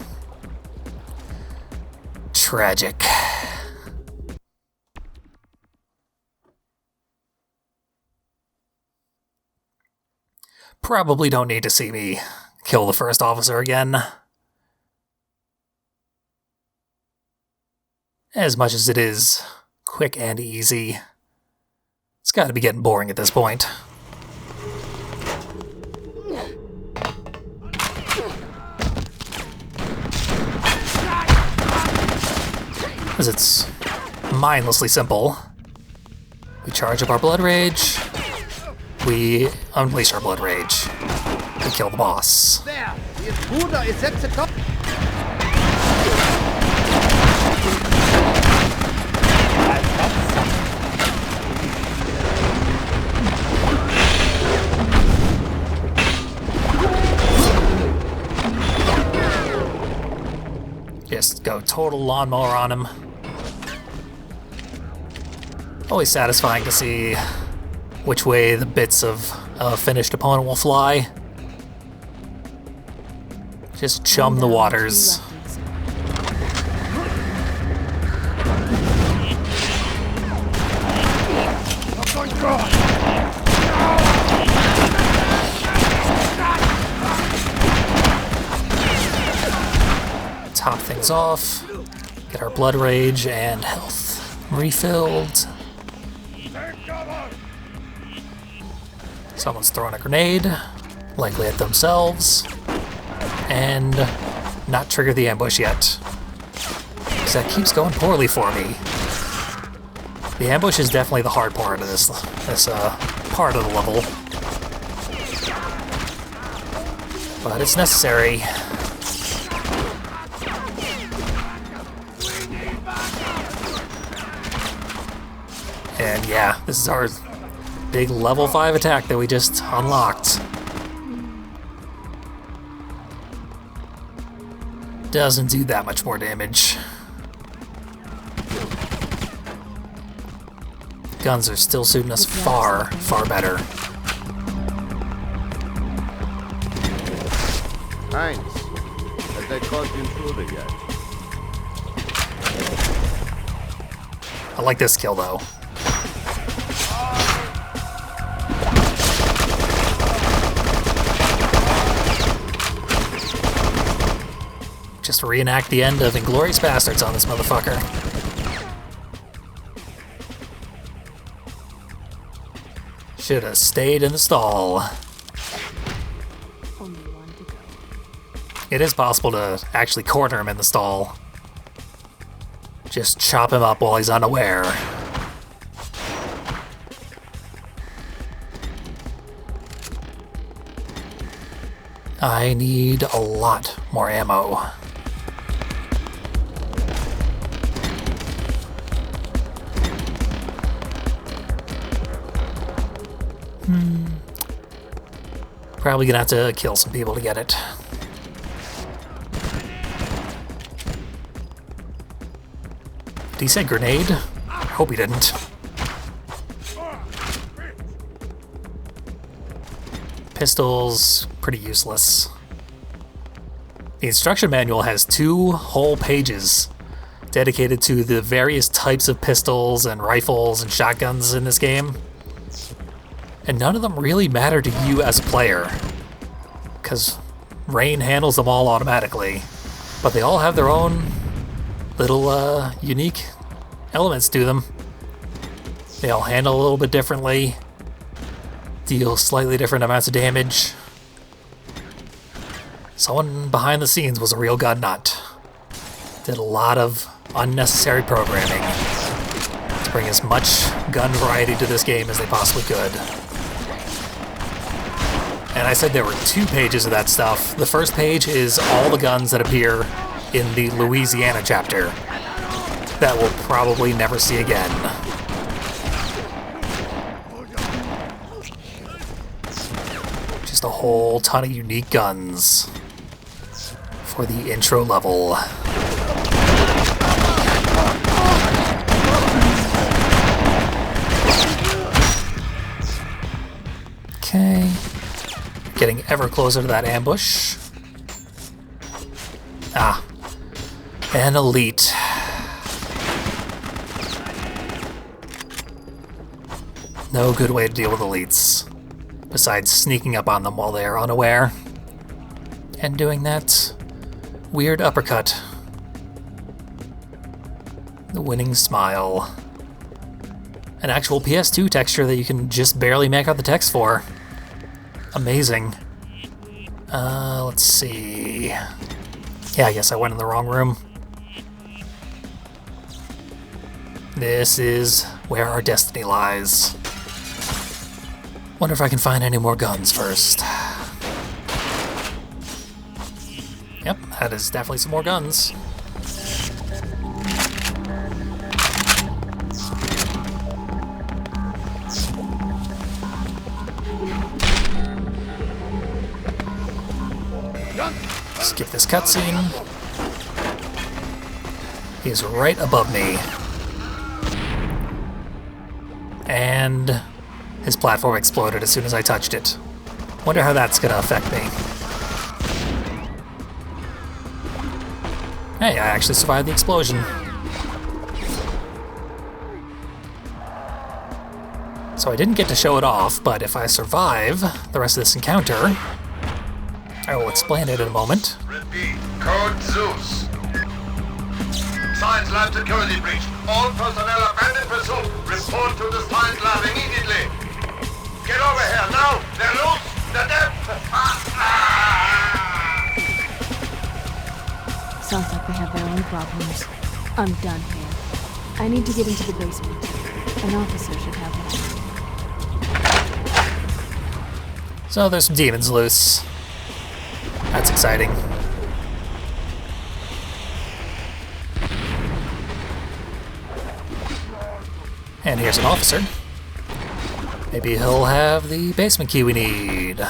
Speaker 1: Tragic. Probably don't need to see me kill the first officer again. As much as it is quick and easy, it's gotta be getting boring at this point. Because it's mindlessly simple. We charge up our blood rage, we unleash our blood rage. We kill the boss.
Speaker 6: There! The intruder is at the top!
Speaker 1: Just go total lawnmower on him. Always satisfying to see which way the bits of a finished opponent will fly. Just chum the waters. Top things off. Get our blood rage and health refilled. Someone's throwing a grenade, likely at themselves, and not trigger the ambush yet. Because that keeps going poorly for me. The ambush is definitely the hard part of this part of the level. But it's necessary. And yeah, this is our big level 5 attack that we just unlocked. Doesn't do that much more damage. Guns are still suiting us far, far better.
Speaker 6: Heinz, have they caught the intruder yet?
Speaker 1: I like this kill though. Just reenact the end of Inglourious Bastards on this motherfucker. Should have stayed in the stall.
Speaker 3: Only one to go.
Speaker 1: It is possible to actually corner him in the stall. Just chop him up while he's unaware. I need a lot more ammo. Probably gonna have to kill some people to get it. Did he say grenade? I hope he didn't. Pistols, pretty useless. The instruction manual has 2 whole pages dedicated to the various types of pistols and rifles and shotguns in this game. And none of them really matter to you as a player, because Rayne handles them all automatically. But they all have their own little unique elements to them. They all handle a little bit differently, deal slightly different amounts of damage. Someone behind the scenes was a real gun nut. Did a lot of unnecessary programming to bring as much gun variety to this game as they possibly could. And I said there were 2 pages of that stuff. The first page is all the guns that appear in the Louisiana chapter that we'll probably never see again. Just a whole ton of unique guns for the intro level. Okay. Getting ever closer to that ambush. Ah. An elite. No good way to deal with elites, besides sneaking up on them while they are unaware. And doing that weird uppercut. The winning smile. An actual PS2 texture that you can just barely make out the text for. Amazing. Let's see. Yeah, I guess I went in the wrong room. This is where our destiny lies. Wonder if I can find any more guns first. Yep, that is definitely some more guns. Skip this cutscene. He's right above me. And his platform exploded as soon as I touched it. Wonder how that's gonna affect me. Hey, I actually survived the explosion. So I didn't get to show it off, but if I survive the rest of this encounter, I will explain it in a moment.
Speaker 7: Repeat. Code Zeus. Science lab security breached. All personnel abandoned pursuit. Report to the science lab immediately. Get over here now. They're loose. They're dead.
Speaker 3: Sounds like they have their own problems. I'm done here. I need to get into the basement. An officer should have that.
Speaker 1: So there's some demons loose. That's exciting. And here's an officer. Maybe he'll have the basement key we need.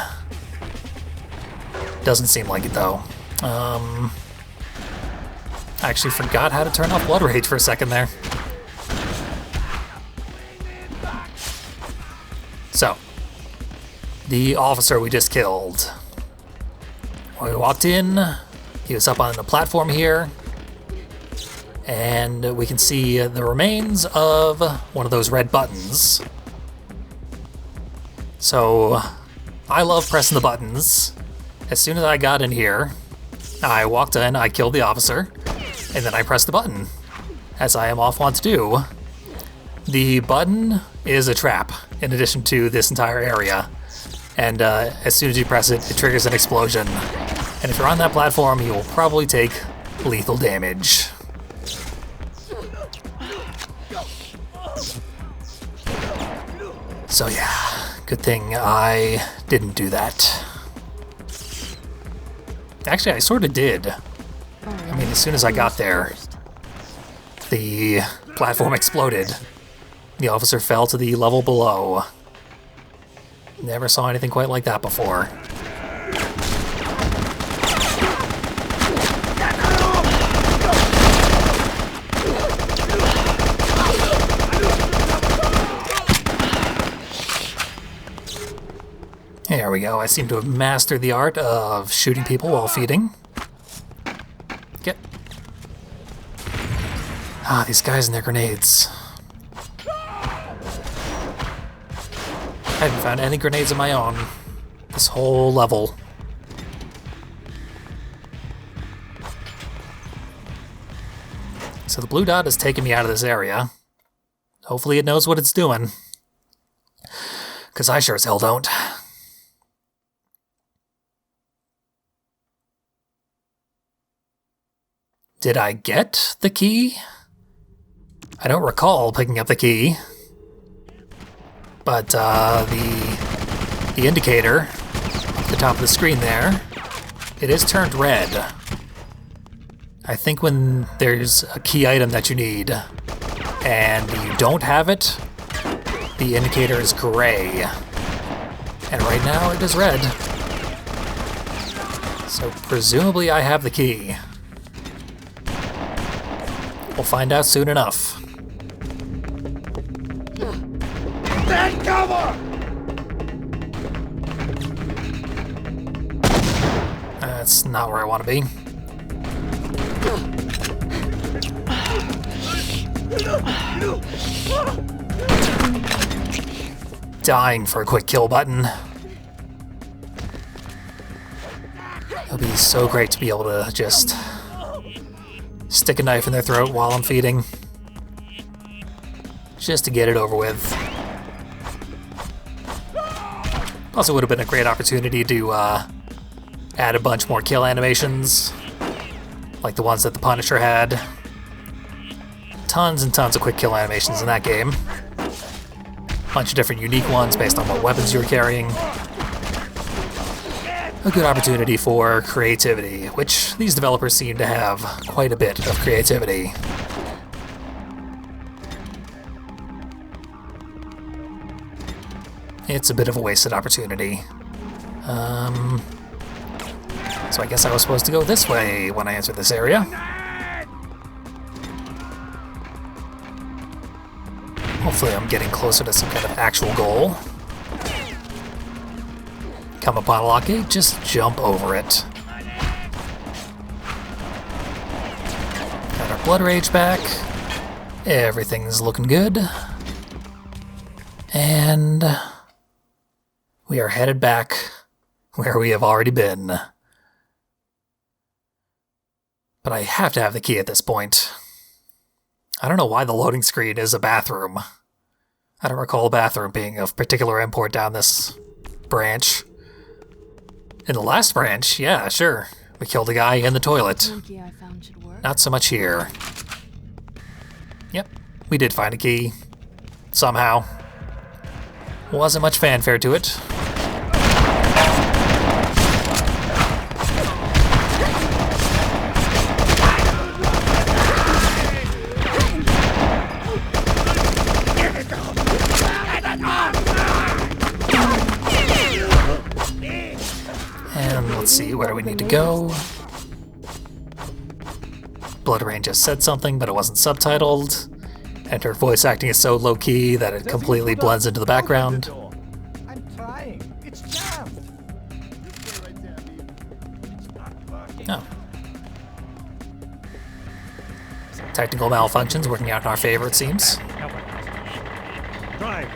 Speaker 1: Doesn't seem like it though. I actually forgot how to turn off Blood Rage for a second there. So, the officer we just killed. When we walked in, he was up on the platform here, and we can see the remains of one of those red buttons. So, I love pressing the buttons. As soon as I got in here, I walked in, I killed the officer, and then I pressed the button, as I am often wont to do. The button is a trap, in addition to this entire area. And as soon as you press it, it triggers an explosion. And if you're on that platform, you will probably take lethal damage. So yeah, good thing I didn't do that. Actually, I sort of did. I mean, as soon as I got there, the platform exploded. The officer fell to the level below. Never saw anything quite like that before. There we go. I seem to have mastered the art of shooting people while feeding. Get. Ah, these guys and their grenades. I haven't found any grenades of my own this whole level. So the blue dot has taken me out of this area. Hopefully it knows what it's doing. 'Cause I sure as hell don't. Did I get the key? I don't recall picking up the key. But the indicator at the top of the screen there, it is turned red. I think when there's a key item that you need and you don't have it, the indicator is gray. And right now it is red. So presumably I have the key. We'll find out soon enough.
Speaker 4: Take cover!
Speaker 1: That's not where I want to be. Dying for a quick kill button. It'll be so great to be able to just stick a knife in their throat while I'm feeding. Just to get it over with. Plus, it would have been a great opportunity to add a bunch more kill animations, like the ones that the Punisher had. Tons and tons of quick kill animations in that game. bunch of different unique ones based on what weapons you're carrying. A good opportunity for creativity, which these developers seem to have quite a bit of creativity. It's a bit of a wasted opportunity. So I guess I was supposed to go this way when I entered this area. Hopefully I'm getting closer to some kind of actual goal. Come upon a lock gate, just jump over it. Got our blood rage back. Everything's looking good. And we are headed back where we have already been. But I have to have the key at this point. I don't know why the loading screen is a bathroom. I don't recall a bathroom being of particular import down this branch. In the last branch, yeah, sure. We killed a guy in the toilet.
Speaker 3: Key I found should work.
Speaker 1: Not so much here. Yep, we did find a key. Somehow. Wasn't much fanfare to it. Let's see, where do we need to go? BloodRayne just said something, but it wasn't subtitled. And her voice acting is so low-key that it completely blends into the background.
Speaker 6: I'm trying. It's jammed.
Speaker 1: Oh. Technical malfunctions working out in our favor, it seems.
Speaker 5: Drive.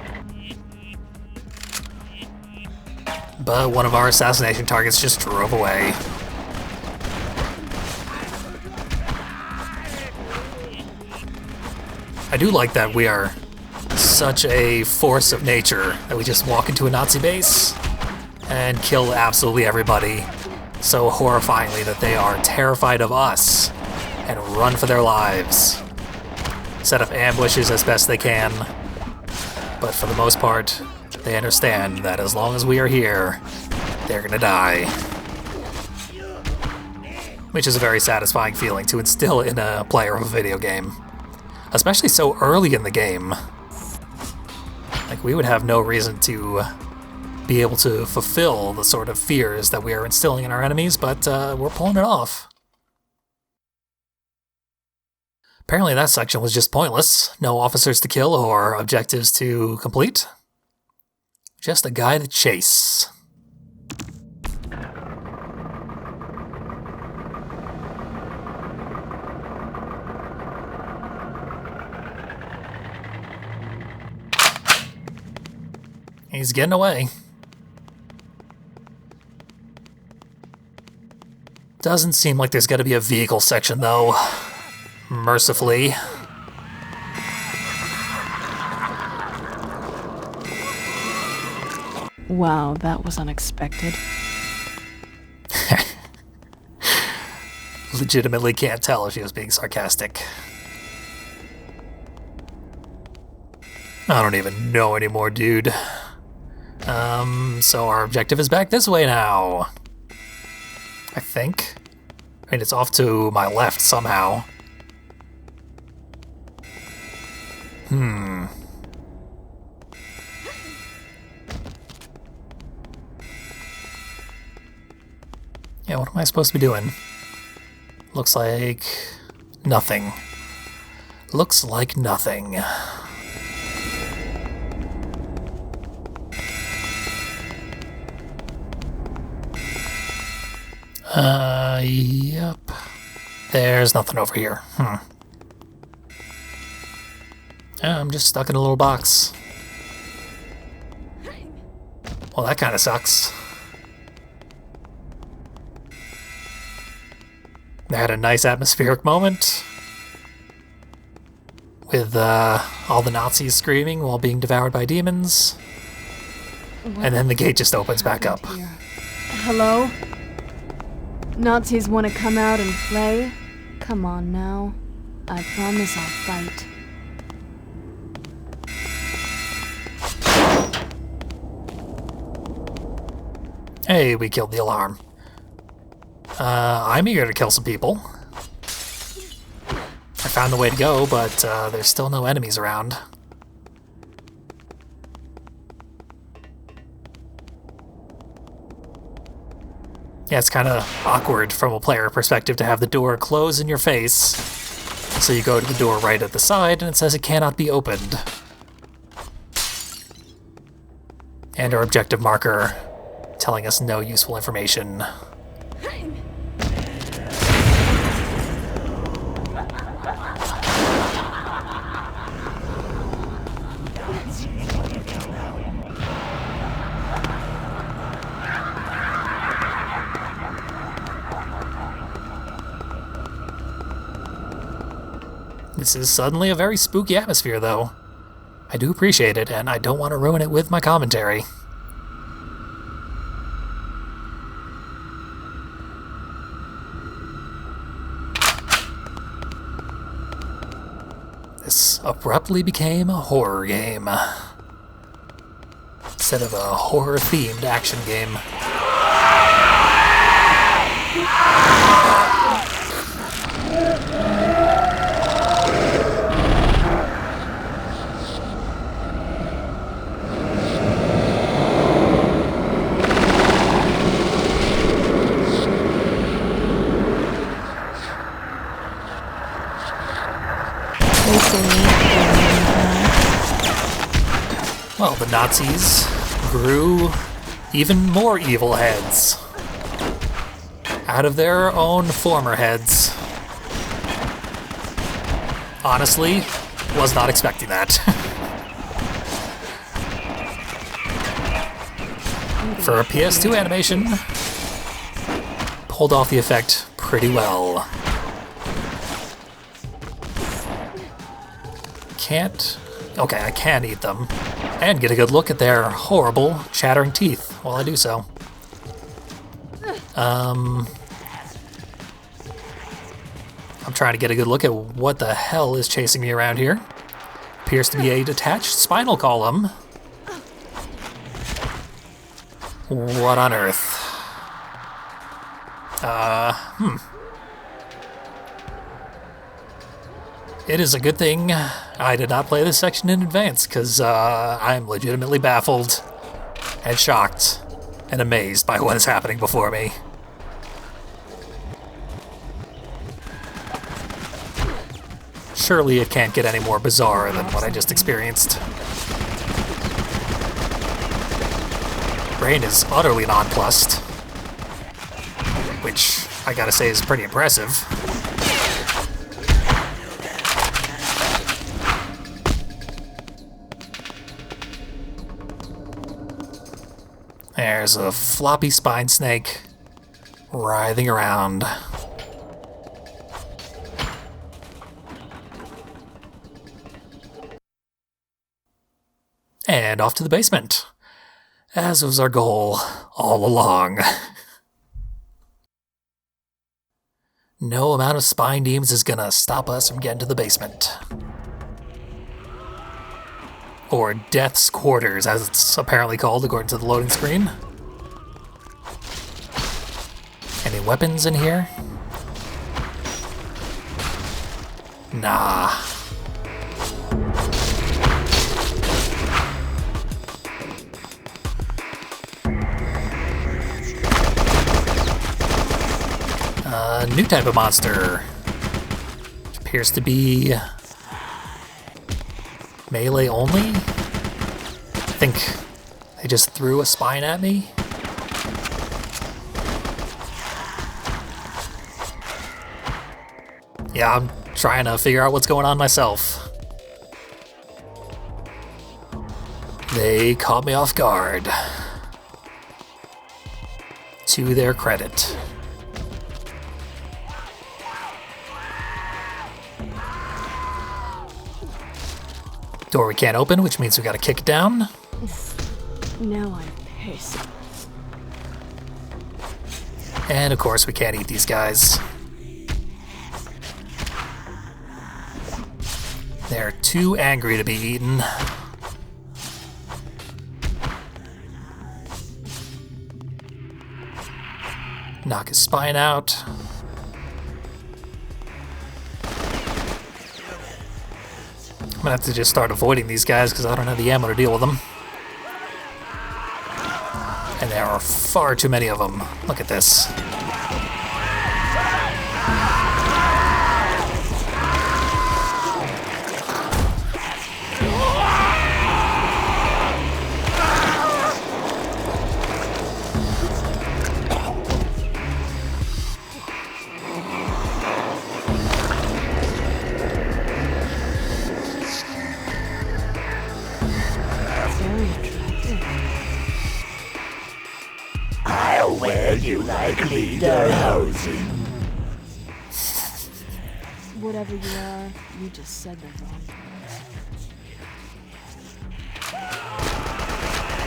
Speaker 1: But one of our assassination targets just drove away. I do like that we are such a force of nature that we just walk into a Nazi base and kill absolutely everybody so horrifyingly that they are terrified of us and run for their lives. Set up ambushes as best they can, but for the most part, they understand that as long as we are here, they're gonna die. Which is a very satisfying feeling to instill in a player of a video game. Especially so early in the game. Like, we would have no reason to be able to fulfill the sort of fears that we are instilling in our enemies, but we're pulling it off. Apparently that section was just pointless. No officers to kill or objectives to complete. Just a guy to chase. He's getting away. Doesn't seem like there's gonna be a vehicle section though. Mercifully.
Speaker 3: Wow, that was unexpected.
Speaker 1: Legitimately can't tell if he was being sarcastic. I don't even know anymore, dude. So our objective is back this way now. I think. I mean, it's off to my left somehow. Yeah, what am I supposed to be doing? Looks like nothing. Looks like nothing. Yep. There's nothing over here. I'm just stuck in a little box. Well, that kind of sucks. They had a nice atmospheric moment with all the Nazis screaming while being devoured by demons. And then the gate just opens back up.
Speaker 3: Here. Hello? Nazis want to come out and play? Come on now. I promise I'll fight.
Speaker 1: Hey, we killed the alarm. I'm eager to kill some people. I found the way to go, but there's still no enemies around. Yeah, it's kind of awkward from a player perspective to have the door close in your face. So you go to the door right at the side, and it says it cannot be opened. And our objective marker telling us no useful information. This is suddenly a very spooky atmosphere, though. I do appreciate it, and I don't want to ruin it with my commentary. This abruptly became a horror game, instead of a horror-themed action game. Well, the Nazis grew even more evil heads out of their own former heads. Honestly, was not expecting that. For a PS2 animation, pulled off the effect pretty well. Okay, I can eat them, and get a good look at their horrible, chattering teeth while I do so. I'm trying to get a good look at what the hell is chasing me around here. Appears to be a detached spinal column. What on earth? It is a good thing I did not play this section in advance, because I'm legitimately baffled and shocked and amazed by what is happening before me. Surely it can't get any more bizarre than what I just experienced. Brain is utterly nonplussed, which I gotta say is pretty impressive. There's a floppy spine snake writhing around. And off to the basement, as was our goal all along. No amount of spine demons is gonna stop us from getting to the basement. Or Death's Quarters, as it's apparently called according to the loading screen. Any weapons in here? Nah. A new type of monster, which appears to be melee only? I think they just threw a spine at me. Yeah, I'm trying to figure out what's going on myself. They caught me off guard. To their credit. Door we can't open, which means we gotta kick it down.
Speaker 3: Now I'm pissed.
Speaker 1: And of course we can't eat these guys. They're too angry to be eaten. Knock his spine out. I'm gonna have to just start avoiding these guys because I don't have the ammo to deal with them. And there are far too many of them. Look at this.
Speaker 8: I'll wear you like lederhosen.
Speaker 3: Whatever you are, you just said the wrong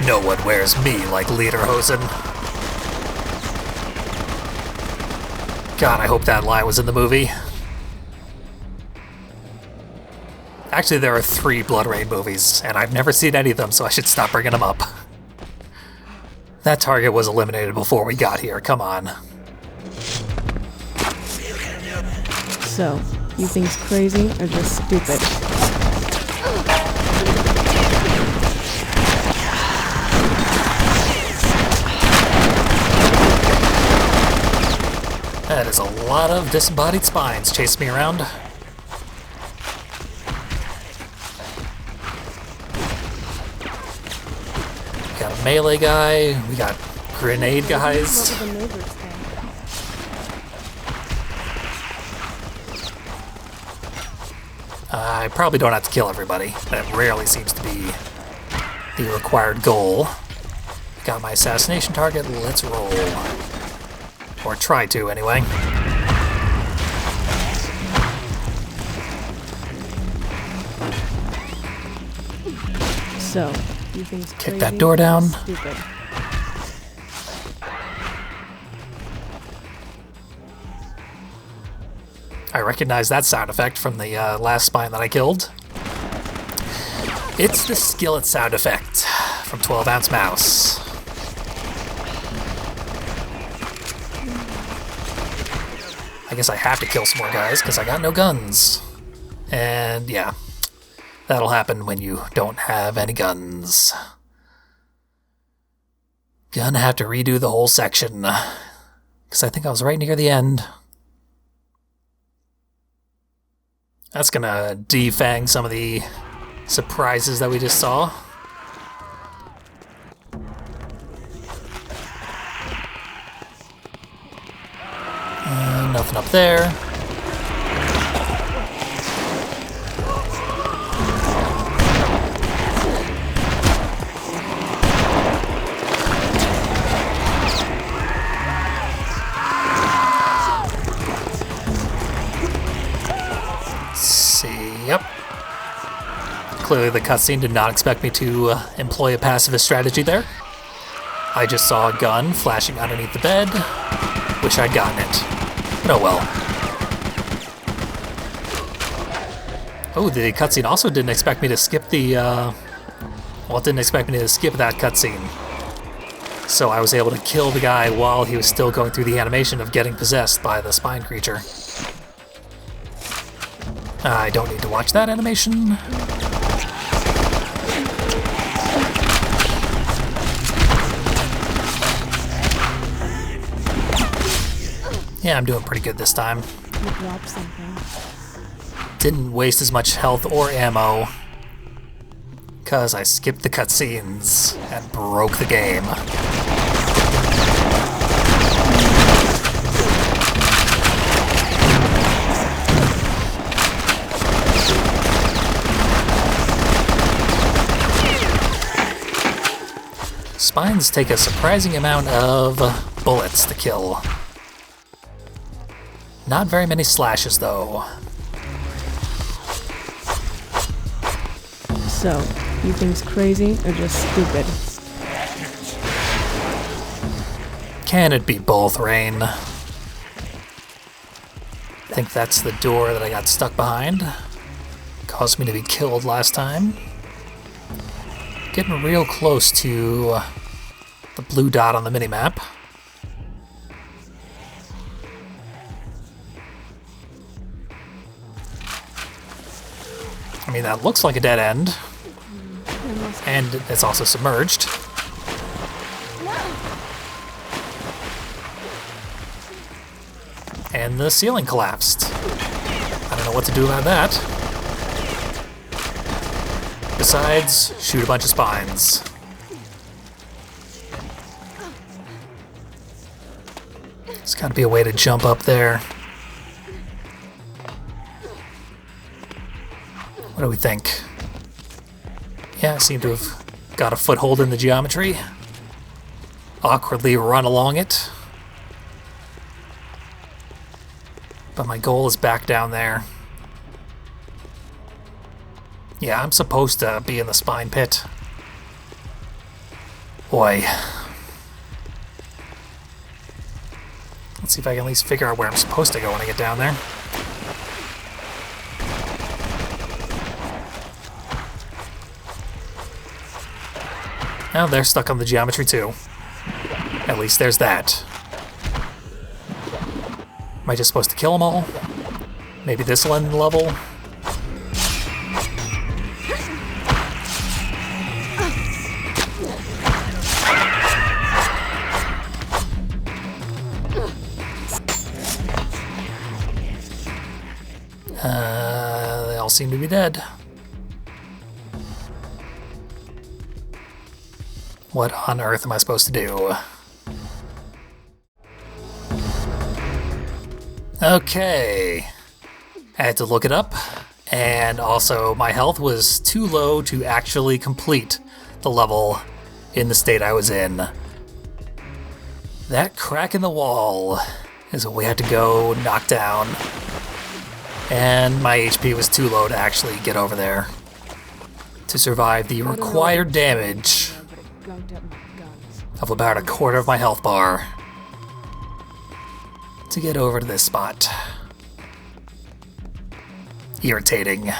Speaker 3: thing.
Speaker 1: No one wears me like lederhosen. God, I hope that line was in the movie. Actually, there are 3 BloodRayne movies, and I've never seen any of them, so I should stop bringing them up. That target was eliminated before we got here, come on.
Speaker 3: So, you think's crazy or just stupid?
Speaker 1: That is a lot of disembodied spines chasing me around. We got a melee guy, we got grenade guys.
Speaker 3: What were the neighbors think?
Speaker 1: I probably don't have to kill everybody. That rarely seems to be the required goal. Got my assassination target, let's roll. Or try to, anyway.
Speaker 3: So, you think's crazy?
Speaker 1: Kick that door down.
Speaker 3: Stupid.
Speaker 1: I recognize that sound effect from the last spine that I killed. It's the skillet sound effect from 12 Ounce Mouse. I guess I have to kill some more guys because I got no guns. And yeah, that'll happen when you don't have any guns. Gonna have to redo the whole section because I think I was right near the end. That's gonna defang some of the surprises that we just saw. Nothing up there. Yep. Clearly the cutscene did not expect me to employ a pacifist strategy there. I just saw a gun flashing underneath the bed. Wish I'd gotten it. But oh well. Oh, the cutscene also didn't expect me to skip the, well, it didn't expect me to skip that cutscene. So I was able to kill the guy while he was still going through the animation of getting possessed by the spine creature. I don't need to watch that animation. Yeah, I'm doing pretty good this time.
Speaker 3: You dropped something.
Speaker 1: Didn't waste as much health or ammo because I skipped the cutscenes and broke the game. Spines take a surprising amount of bullets to kill. Not very many slashes, though.
Speaker 3: So, you think's crazy or just stupid?
Speaker 1: Can it be both, Rain? I think that's the door that I got stuck behind. Caused me to be killed last time. Getting real close to the blue dot on the minimap. I mean, that looks like a dead end. And it's also submerged. And the ceiling collapsed. I don't know what to do about that. Besides, shoot a bunch of spines. There's gotta be a way to jump up there. What do we think? Yeah, I seem to have got a foothold in the geometry. Awkwardly run along it. But my goal is back down there. Yeah, I'm supposed to be in the spine pit. Boy. Let's see if I can at least figure out where I'm supposed to go when I get down there. Now they're stuck on the geometry too. At least there's that. Am I just supposed to kill them all? Maybe this will end the level? They all seem to be dead. What on earth am I supposed to do? Okay. I had to look it up, and also my health was too low to actually complete the level in the state I was in. That crack in the wall is what we had to go knock down. And my HP was too low to actually get over there to survive the required damage of about a quarter of my health bar to get over to this spot. Irritating.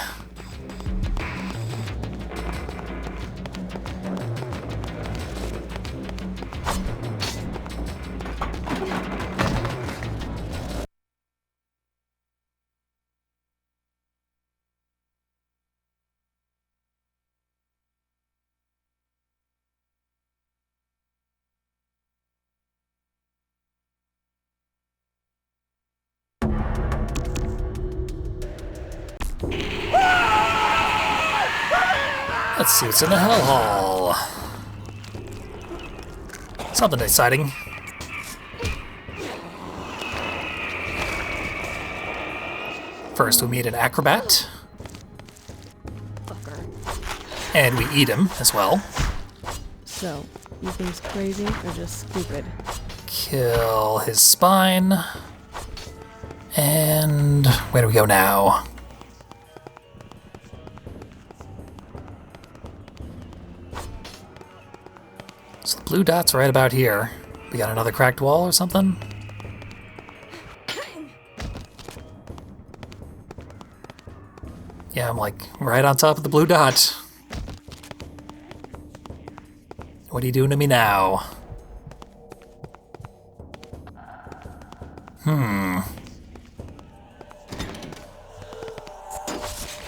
Speaker 1: Let's see what's in the Hell Hall. Something exciting. First, we meet an acrobat.
Speaker 3: Fucker.
Speaker 1: And we eat him as well.
Speaker 3: So, you think he's crazy or just stupid?
Speaker 1: Kill his spine. And where do we go now? So the blue dot's right about here. We got another cracked wall or something? Yeah, I'm like right on top of the blue dot. What are you doing to me now?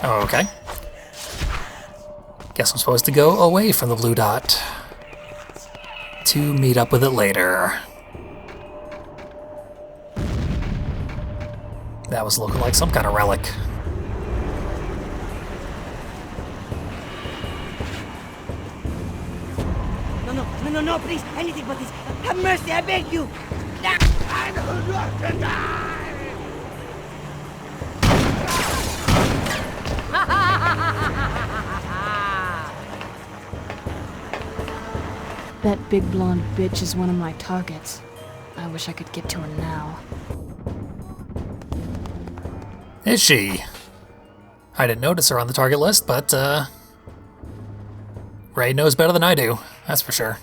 Speaker 1: Oh, okay. Guess I'm supposed to go away from the blue dot to meet up with it later. That was looking like some kind of relic.
Speaker 9: No, please, anything but this. Have mercy, I beg you.
Speaker 3: That big blonde bitch is one of my targets. I wish I could get to her now.
Speaker 1: Is she? I didn't notice her on the target list, but Ray knows better than I do, that's for sure.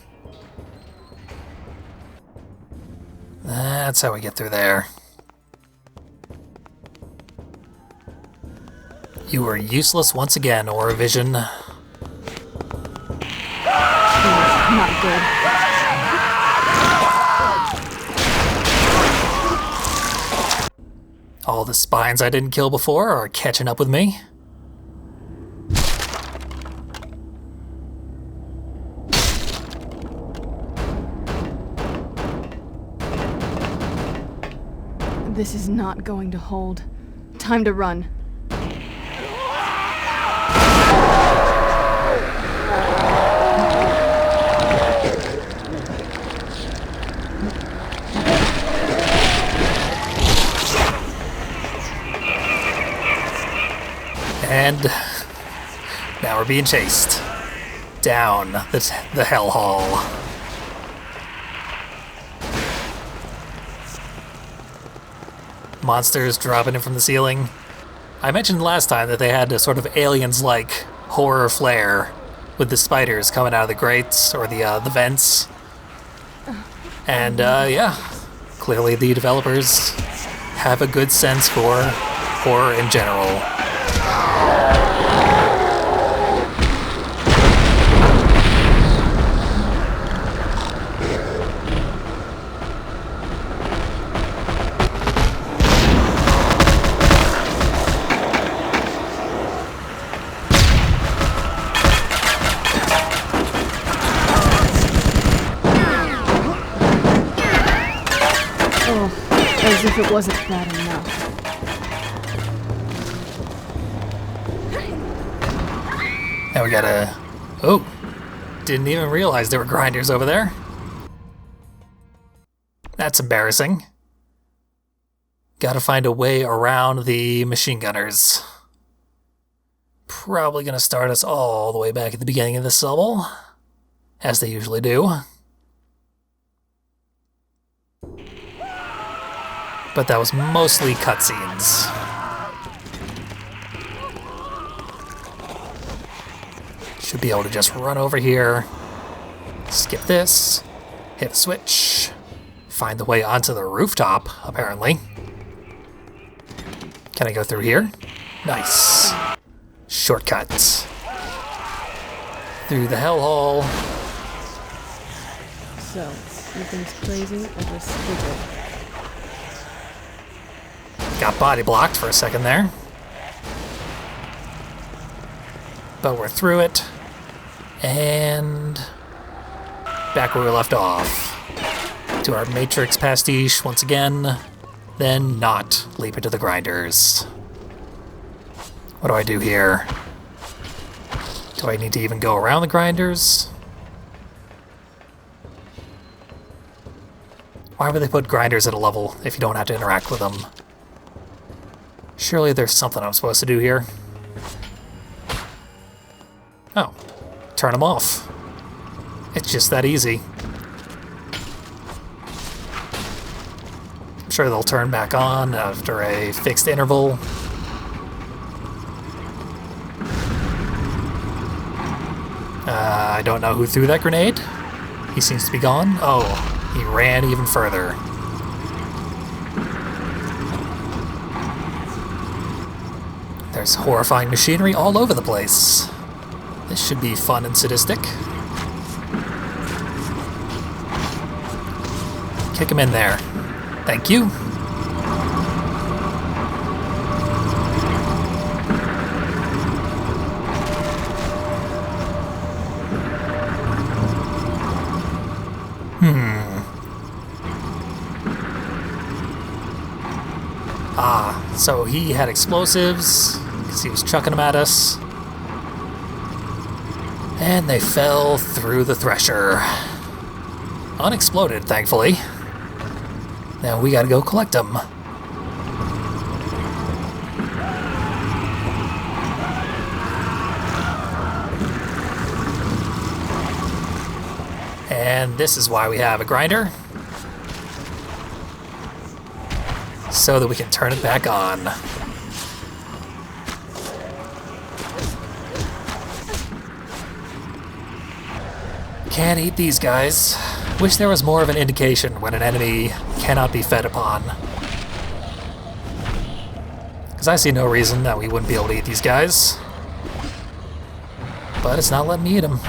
Speaker 1: That's how we get through there. You were useless once again, Aura Vision.
Speaker 3: Not good.
Speaker 1: All the spines I didn't kill before are catching up with me.
Speaker 3: This is not going to hold. Time to run.
Speaker 1: And now we're being chased down the hell hall. Monsters dropping in from the ceiling. I mentioned last time that they had a sort of aliens-like horror flair with the spiders coming out of the grates or the vents. And yeah, clearly the developers have a good sense for horror in general.
Speaker 3: As if it wasn't bad enough.
Speaker 1: Now we gotta... Oh! Didn't even realize there were grinders over there. That's embarrassing. Gotta find a way around the machine gunners. Probably gonna start us all the way back at the beginning of this level, as they usually do. But that was mostly cutscenes. Should be able to just run over here, skip this, hit a switch, find the way onto the rooftop, apparently. Can I go through here? Nice. Shortcuts. Through the hellhole.
Speaker 3: So, nothing's crazy or just stupid.
Speaker 1: Got body blocked for a second there. But we're through it. And back where we left off. To our Matrix pastiche once again. Then not leap into the grinders. What do I do here? Do I need to even go around the grinders? Why would they put grinders at a level if you don't have to interact with them? Surely there's something I'm supposed to do here. Oh, turn them off. It's just that easy. I'm sure they'll turn back on after a fixed interval. I don't know who threw that grenade. He seems to be gone. Oh, he ran even further. There's horrifying machinery all over the place. This should be fun and sadistic. Kick him in there. Thank you. So he had explosives, because he was chucking them at us. And they fell through the thresher. Unexploded, thankfully. Now we gotta go collect them. And this is why we have a grinder. So that we can turn it back on. Can't eat these guys. Wish there was more of an indication when an enemy cannot be fed upon. Because I see no reason that we wouldn't be able to eat these guys. But it's not letting me eat them.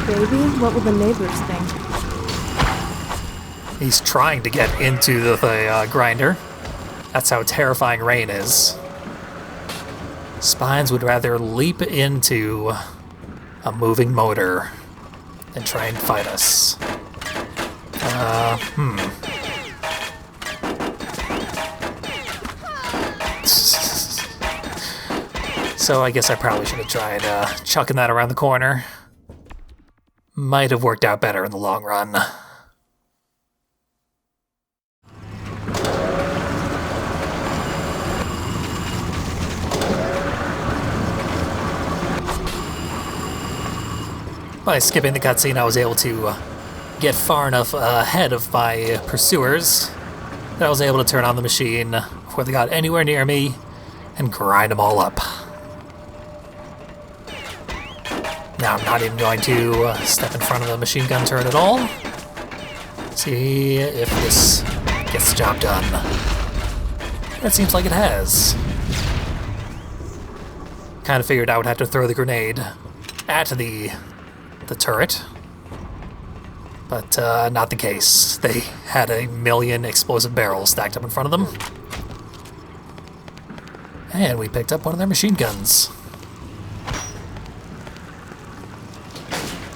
Speaker 3: Baby, what will the neighbors think?
Speaker 1: He's trying to get into the grinder. That's how terrifying Rain is. Spines would rather leap into a moving motor than try and fight us. So I guess I probably should have tried chucking that around the corner. Might have worked out better in the long run. By skipping the cutscene, I was able to get far enough ahead of my pursuers that I was able to turn on the machine before they got anywhere near me and grind them all up. Now I'm not even going to step in front of the machine gun turret at all. See if this gets the job done. It seems like it has. Kind of figured I would have to throw the grenade at the turret, but not the case. They had a million explosive barrels stacked up in front of them. And we picked up one of their machine guns.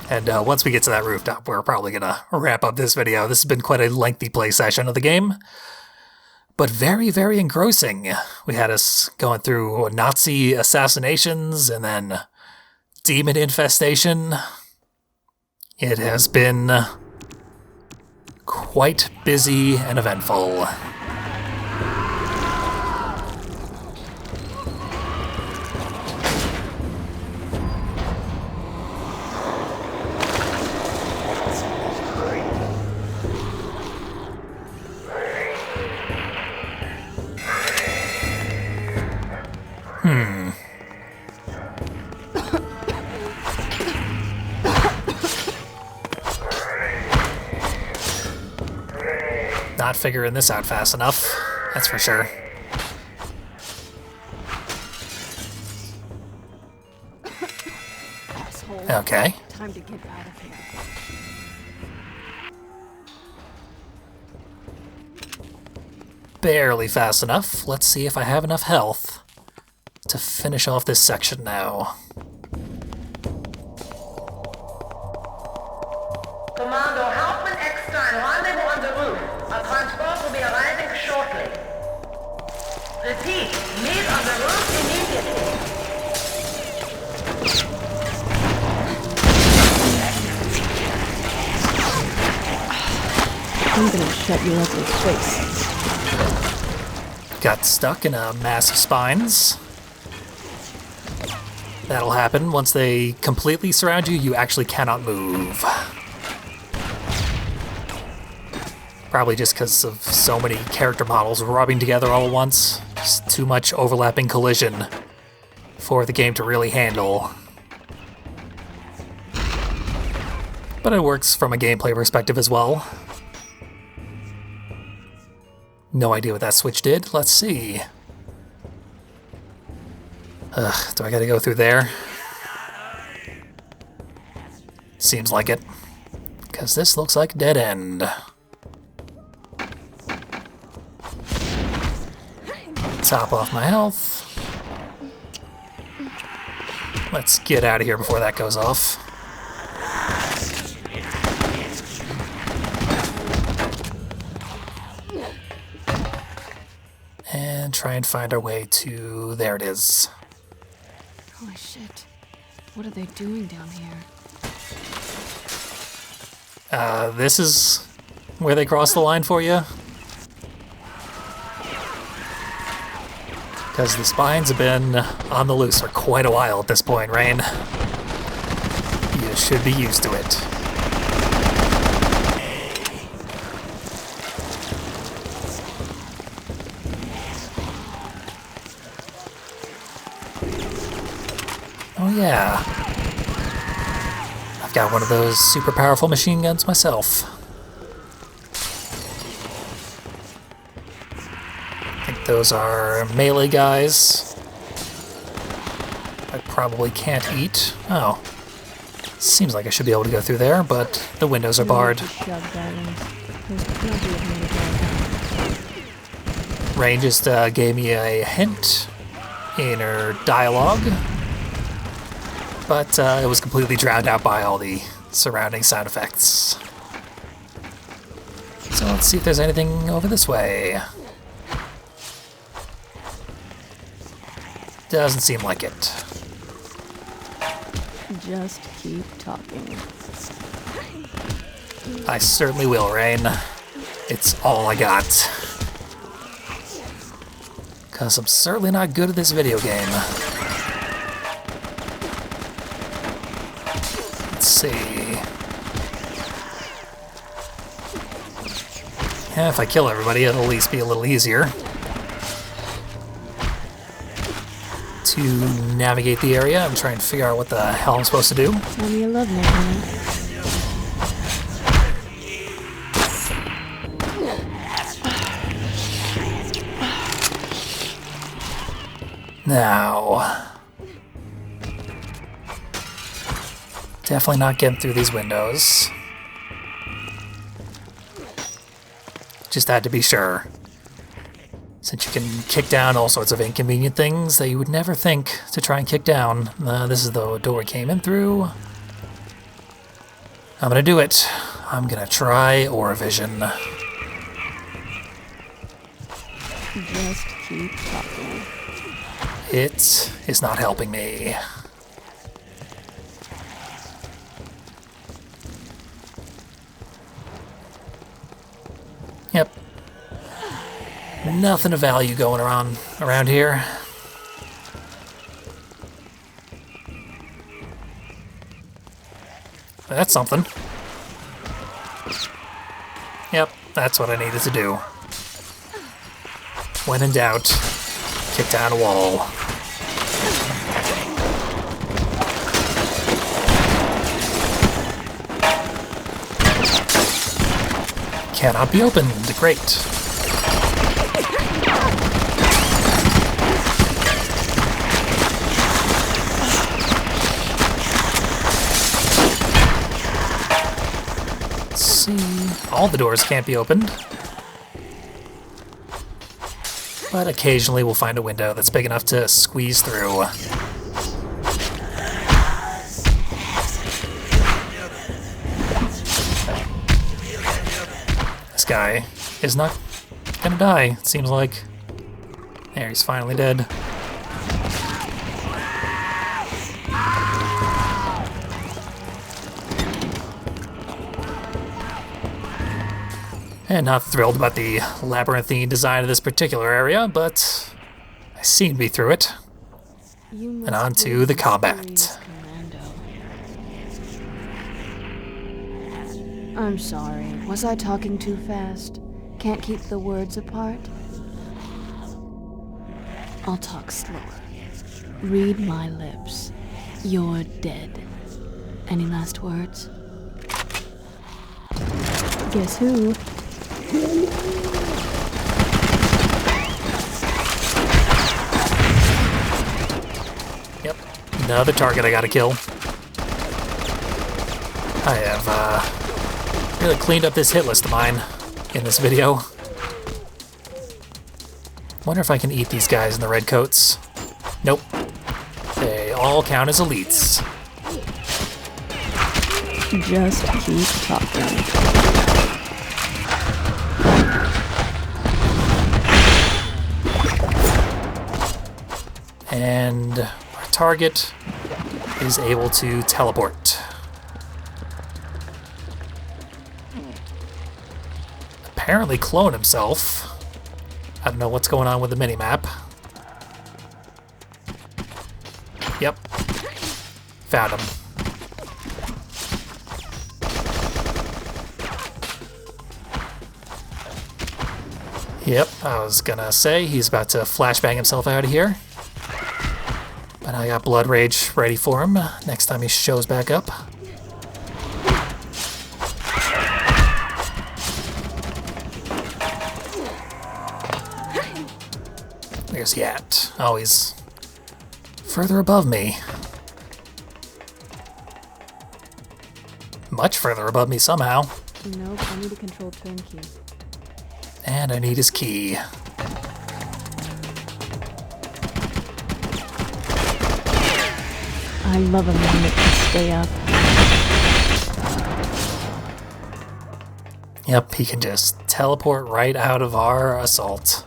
Speaker 1: And once we get to that rooftop, we're probably going to wrap up this video. This has been quite a lengthy play session of the game, but very, very engrossing. We had us going through Nazi assassinations and then demon infestation. It has been quite busy and eventful. Not figuring this out fast enough, that's for sure.
Speaker 3: Asshole.
Speaker 1: Okay.
Speaker 3: Time to get out of here.
Speaker 1: Barely fast enough. Let's see if I have enough health to finish off this section now.
Speaker 10: Commando Hauptmann Eckstein, rendezvous on the roof. A transport will be arriving shortly. Repeat, meet on the roof immediately.
Speaker 3: I'm gonna shut your ugly face.
Speaker 1: Got stuck in a mass of spines. That'll happen once they completely surround you. You actually cannot move. Probably just because of so many character models rubbing together all at once. Just too much overlapping collision for the game to really handle. But it works from a gameplay perspective as well. No idea what that switch did. Let's see. Do I gotta go through there? Seems like it. Because this looks like a dead end. Top off my health. Let's get out of here before that goes off. And try and find our way to... there it is.
Speaker 3: Holy shit. What are they doing down here?
Speaker 1: This is where they cross the line for you. Because the spines have been on the loose for quite a while at this point, Rayne. You should be used to it. Oh yeah. I've got one of those super powerful machine guns myself. I think those are melee guys. I probably can't eat. Oh. Seems like I should be able to go through there, but the windows are barred. Rain just gave me a hint inner dialogue, but it was completely drowned out by all the surrounding sound effects. So let's see if there's anything over this way. Doesn't seem like it.
Speaker 3: Just keep talking.
Speaker 1: I certainly will, Rain. It's all I got. Because I'm certainly not good at this video game. Let's see. Yeah, if I kill everybody, it'll at least be a little easier to navigate the area and try and figure out what the hell I'm supposed to do.
Speaker 3: Tell me you love me, honey.
Speaker 1: Now, definitely not getting through these windows. Just had to be sure. Since you can kick down all sorts of inconvenient things that you would never think to try and kick down. This is the door we came in through. I'm gonna do it. I'm gonna try Aura Vision.
Speaker 3: Just keep talking.
Speaker 1: It is not helping me. Yep. Nothing of value going around here. That's something. Yep, that's what I needed to do. When in doubt, kick down a wall. Cannot be opened. Great. Let's see. All the doors can't be opened. But occasionally we'll find a window that's big enough to squeeze through. This guy is not gonna die, it seems like. There, he's finally dead. And not thrilled about the labyrinthine design of this particular area, but I seem to be through it. And on to the combat.
Speaker 3: I'm sorry. Was I talking too fast? Can't keep the words apart? I'll talk slower. Read my lips. You're dead. Any last words? Guess who?
Speaker 1: Yep, another target I gotta kill. I have really cleaned up this hit list of mine in this video. Wonder if I can eat these guys in the red coats. Nope. They all count as elites.
Speaker 3: Just keep talking.
Speaker 1: And our target is able to teleport. Apparently clone himself. I don't know what's going on with the minimap. Yep. Found him. Yep, I was gonna say he's about to flashbang himself out of here. But I got Blood Rage ready for him next time he shows back up. Where's he at? Oh, he's further above me. Much further above me somehow.
Speaker 3: Nope, I need a control turnkey.
Speaker 1: And I need his key.
Speaker 3: I love a man that can stay up.
Speaker 1: Yep, he can just teleport right out of our assault.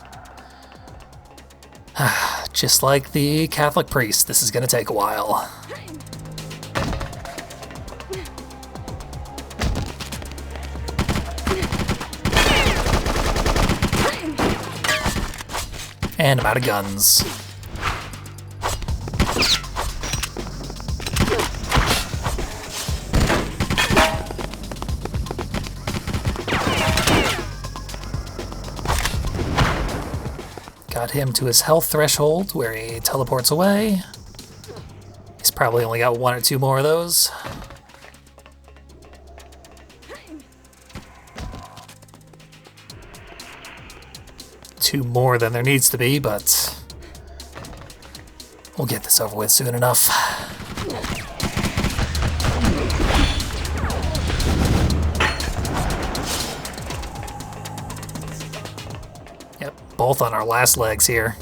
Speaker 1: Just like the Catholic priest, this is gonna take a while. And I'm out of guns. Got him to his health threshold where he teleports away. He's probably only got 1 or 2 more of those. Two more than there needs to be, but we'll get this over with soon enough. Yep, both on our last legs here.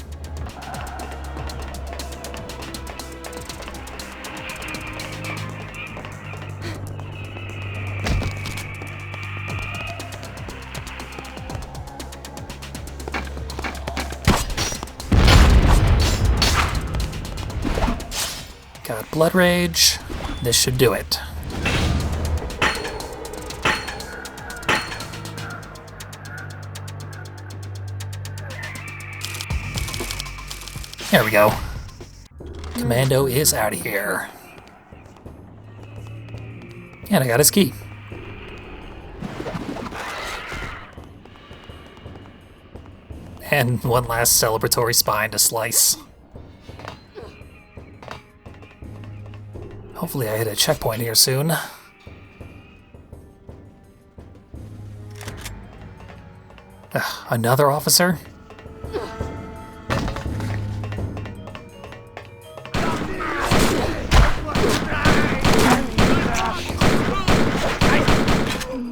Speaker 1: Got Blood Rage. This should do it. There we go. Commando is out of here. And I got his key. And one last celebratory spine to slice. Hopefully I hit a checkpoint here soon. Another officer?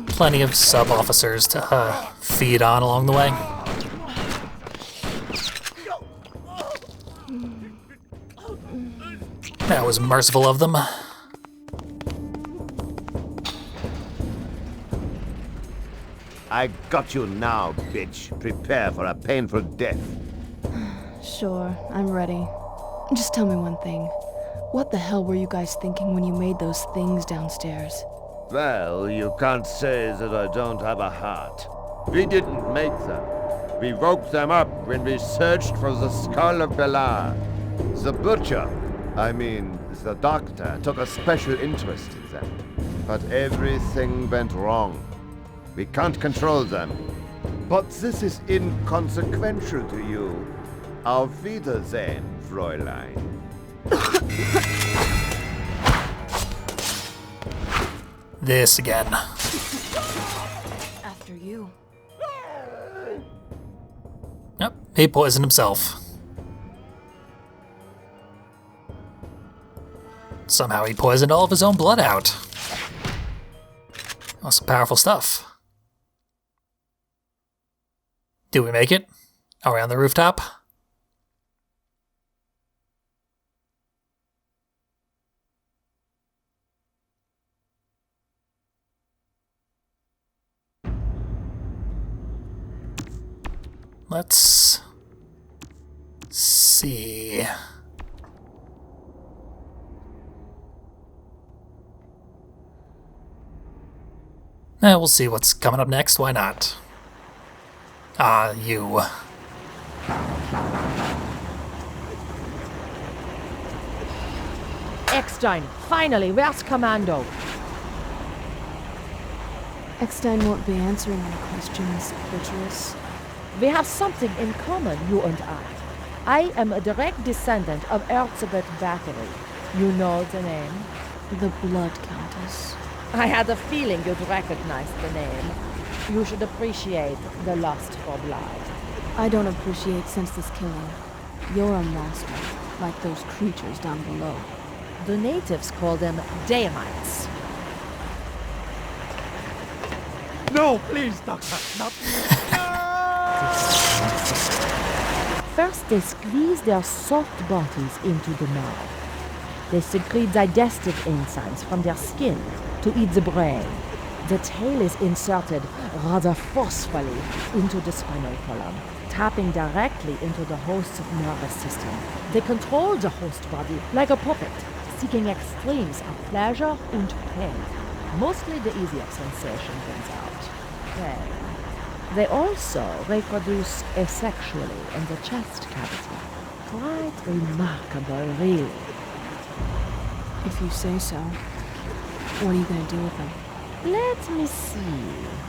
Speaker 1: Plenty of sub-officers to feed on along the way. That was merciful of them.
Speaker 6: I got you now, bitch. Prepare for a painful death.
Speaker 3: Sure, I'm ready. Just tell me one thing. What the hell were you guys thinking when you made those things downstairs?
Speaker 6: Well, you can't say that I don't have a heart. We didn't make them. We woke them up when we searched for the skull of Belar. The butcher, the doctor, took a special interest in them. But everything went wrong. We can't control them. But this is inconsequential to you. Auf Wiedersehen, Fräulein.
Speaker 1: This again.
Speaker 3: After you.
Speaker 1: Yep, he poisoned himself. Somehow he poisoned all of his own blood out. Oh, some powerful stuff. Do we make it? Are we on the rooftop? Let's see. We'll see what's coming up next. Why not? You.
Speaker 11: Eckstein, finally, where's Commando?
Speaker 3: Eckstein won't be answering any questions, Butcheress.
Speaker 11: We have something in common, you and I. I am a direct descendant of Erzsébet Bathory. You know the name?
Speaker 3: The Blood Countess.
Speaker 11: I had a feeling you'd recognize the name. You should appreciate the lust for blood.
Speaker 3: I don't appreciate senseless killing. You're a monster, like those creatures down below.
Speaker 11: The natives call them Daymites.
Speaker 5: No, please, Doctor, not
Speaker 11: First, they squeeze their soft bodies into the mouth. They secrete digestive enzymes from their skin to eat the brain. The tail is inserted rather forcefully into the spinal column, tapping directly into the host's nervous system. They control the host body like a puppet, seeking extremes of pleasure and pain. Mostly the easier sensation wins out. Pain. They also reproduce asexually in the chest cavity. Quite remarkable, really.
Speaker 3: If you say so. What are you gonna do with them?
Speaker 11: Let me see.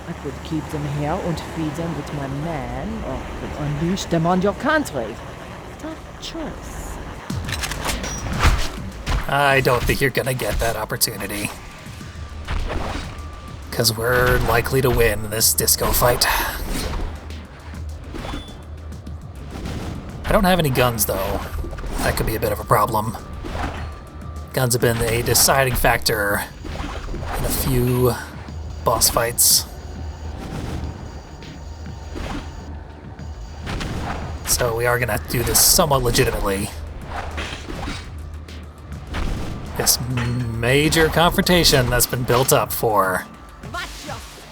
Speaker 11: I could keep them here and feed them with my men, or could unleash them on your country. Tough choice.
Speaker 1: I don't think you're gonna get that opportunity. Because we're likely to win this disco fight. I don't have any guns, though. That could be a bit of a problem. Guns have been a deciding factor in a few boss fights. So we are gonna do this somewhat legitimately. This major confrontation that's been built up for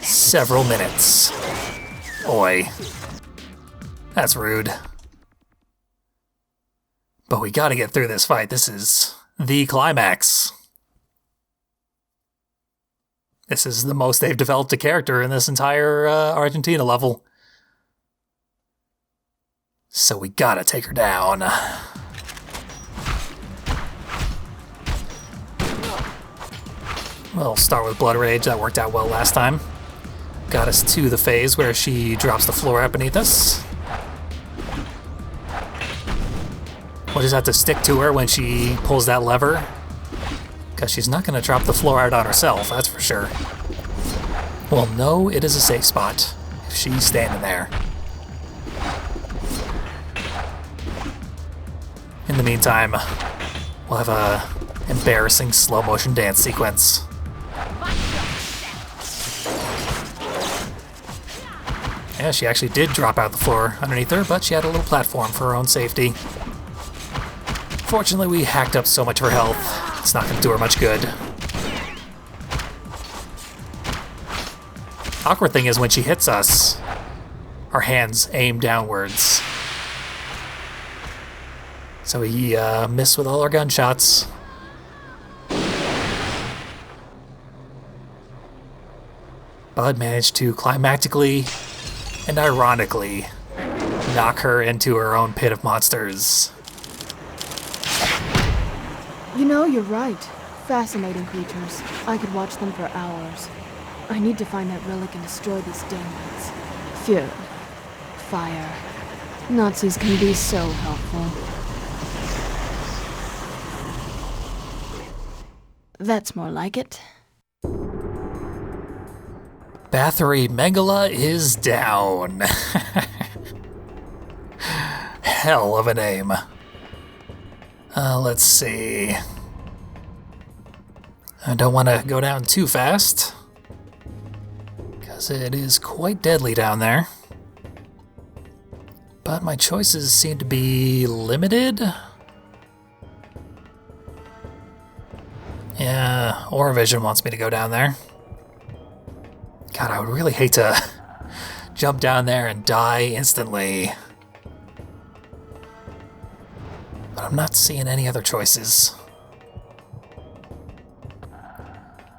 Speaker 1: several minutes. Oi. That's rude. But we gotta get through this fight. This is the climax. This is the most they've developed a character in this entire Argentina level. So we gotta take her down. We'll start with Blood Rage. That worked out well last time. Got us to the phase where she drops the floor out beneath us. We'll just have to stick to her when she pulls that lever, because she's not going to drop the floor out on herself, that's for sure. We'll know it is a safe spot if she's standing there. In the meantime, we'll have a embarrassing slow motion dance sequence. Yeah, she actually did drop out the floor underneath her, but she had a little platform for her own safety. Fortunately, we hacked up so much of her health, it's not going to do her much good. Awkward thing is when she hits us, our hands aim downwards. So we miss with all our gunshots. Bud managed to climactically and ironically knock her into her own pit of monsters.
Speaker 3: You know, you're right. Fascinating creatures. I could watch them for hours. I need to find that relic and destroy these demons. Fury. Fire. Nazis can be so helpful. That's more like it.
Speaker 1: Bathory Megala is down. Hell of a name. Let's see. I don't want to go down too fast, because it is quite deadly down there. But my choices seem to be limited. Yeah, Vision wants me to go down there. God, I would really hate to jump down there and die instantly. But I'm not seeing any other choices.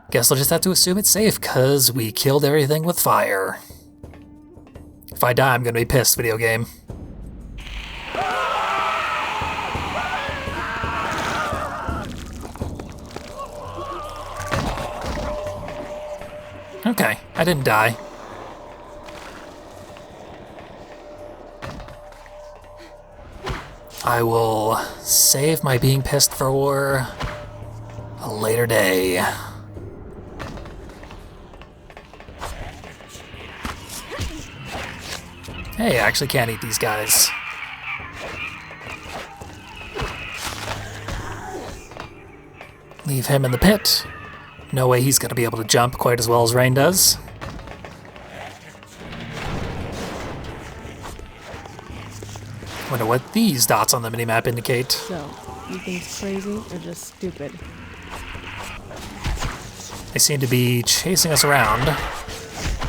Speaker 1: Guess I'll just have to assume it's safe, because we killed everything with fire. If I die, I'm gonna be pissed, video game. Okay, I didn't die. I will save my being pissed for a later day. Hey, I actually can't eat these guys. Leave him in the pit. No way he's going to be able to jump quite as well as Rayne does. Wonder what these dots on the minimap indicate.
Speaker 3: So, You think it's crazy or just stupid?
Speaker 1: They seem to be chasing us around.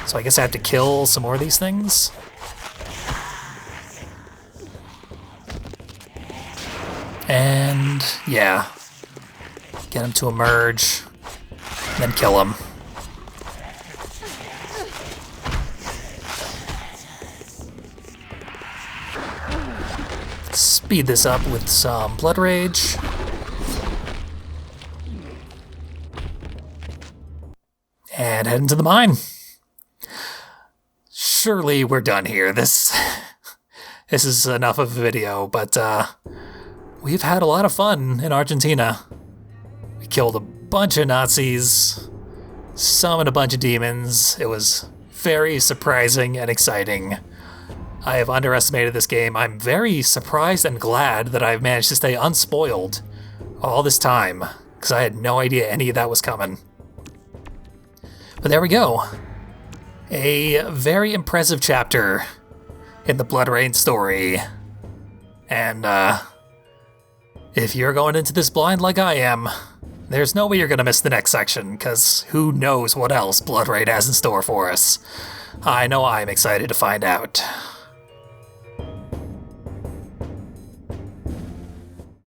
Speaker 1: So I guess I have to kill some more of these things. And yeah, get him to emerge, then kill him. Speed this up with some blood rage. And head into the mine. Surely we're done here. This is enough of a video, but we've had a lot of fun in Argentina. We killed a bunch of Nazis, summoned a bunch of demons. It was very surprising and exciting. I have underestimated this game. I'm very surprised and glad that I've managed to stay unspoiled all this time, because I had no idea any of that was coming. But there we go. A very impressive chapter in the BloodRayne story. And if you're going into this blind like I am, there's no way you're going to miss the next section, because who knows what else BloodRayne has in store for us. I know I'm excited to find out.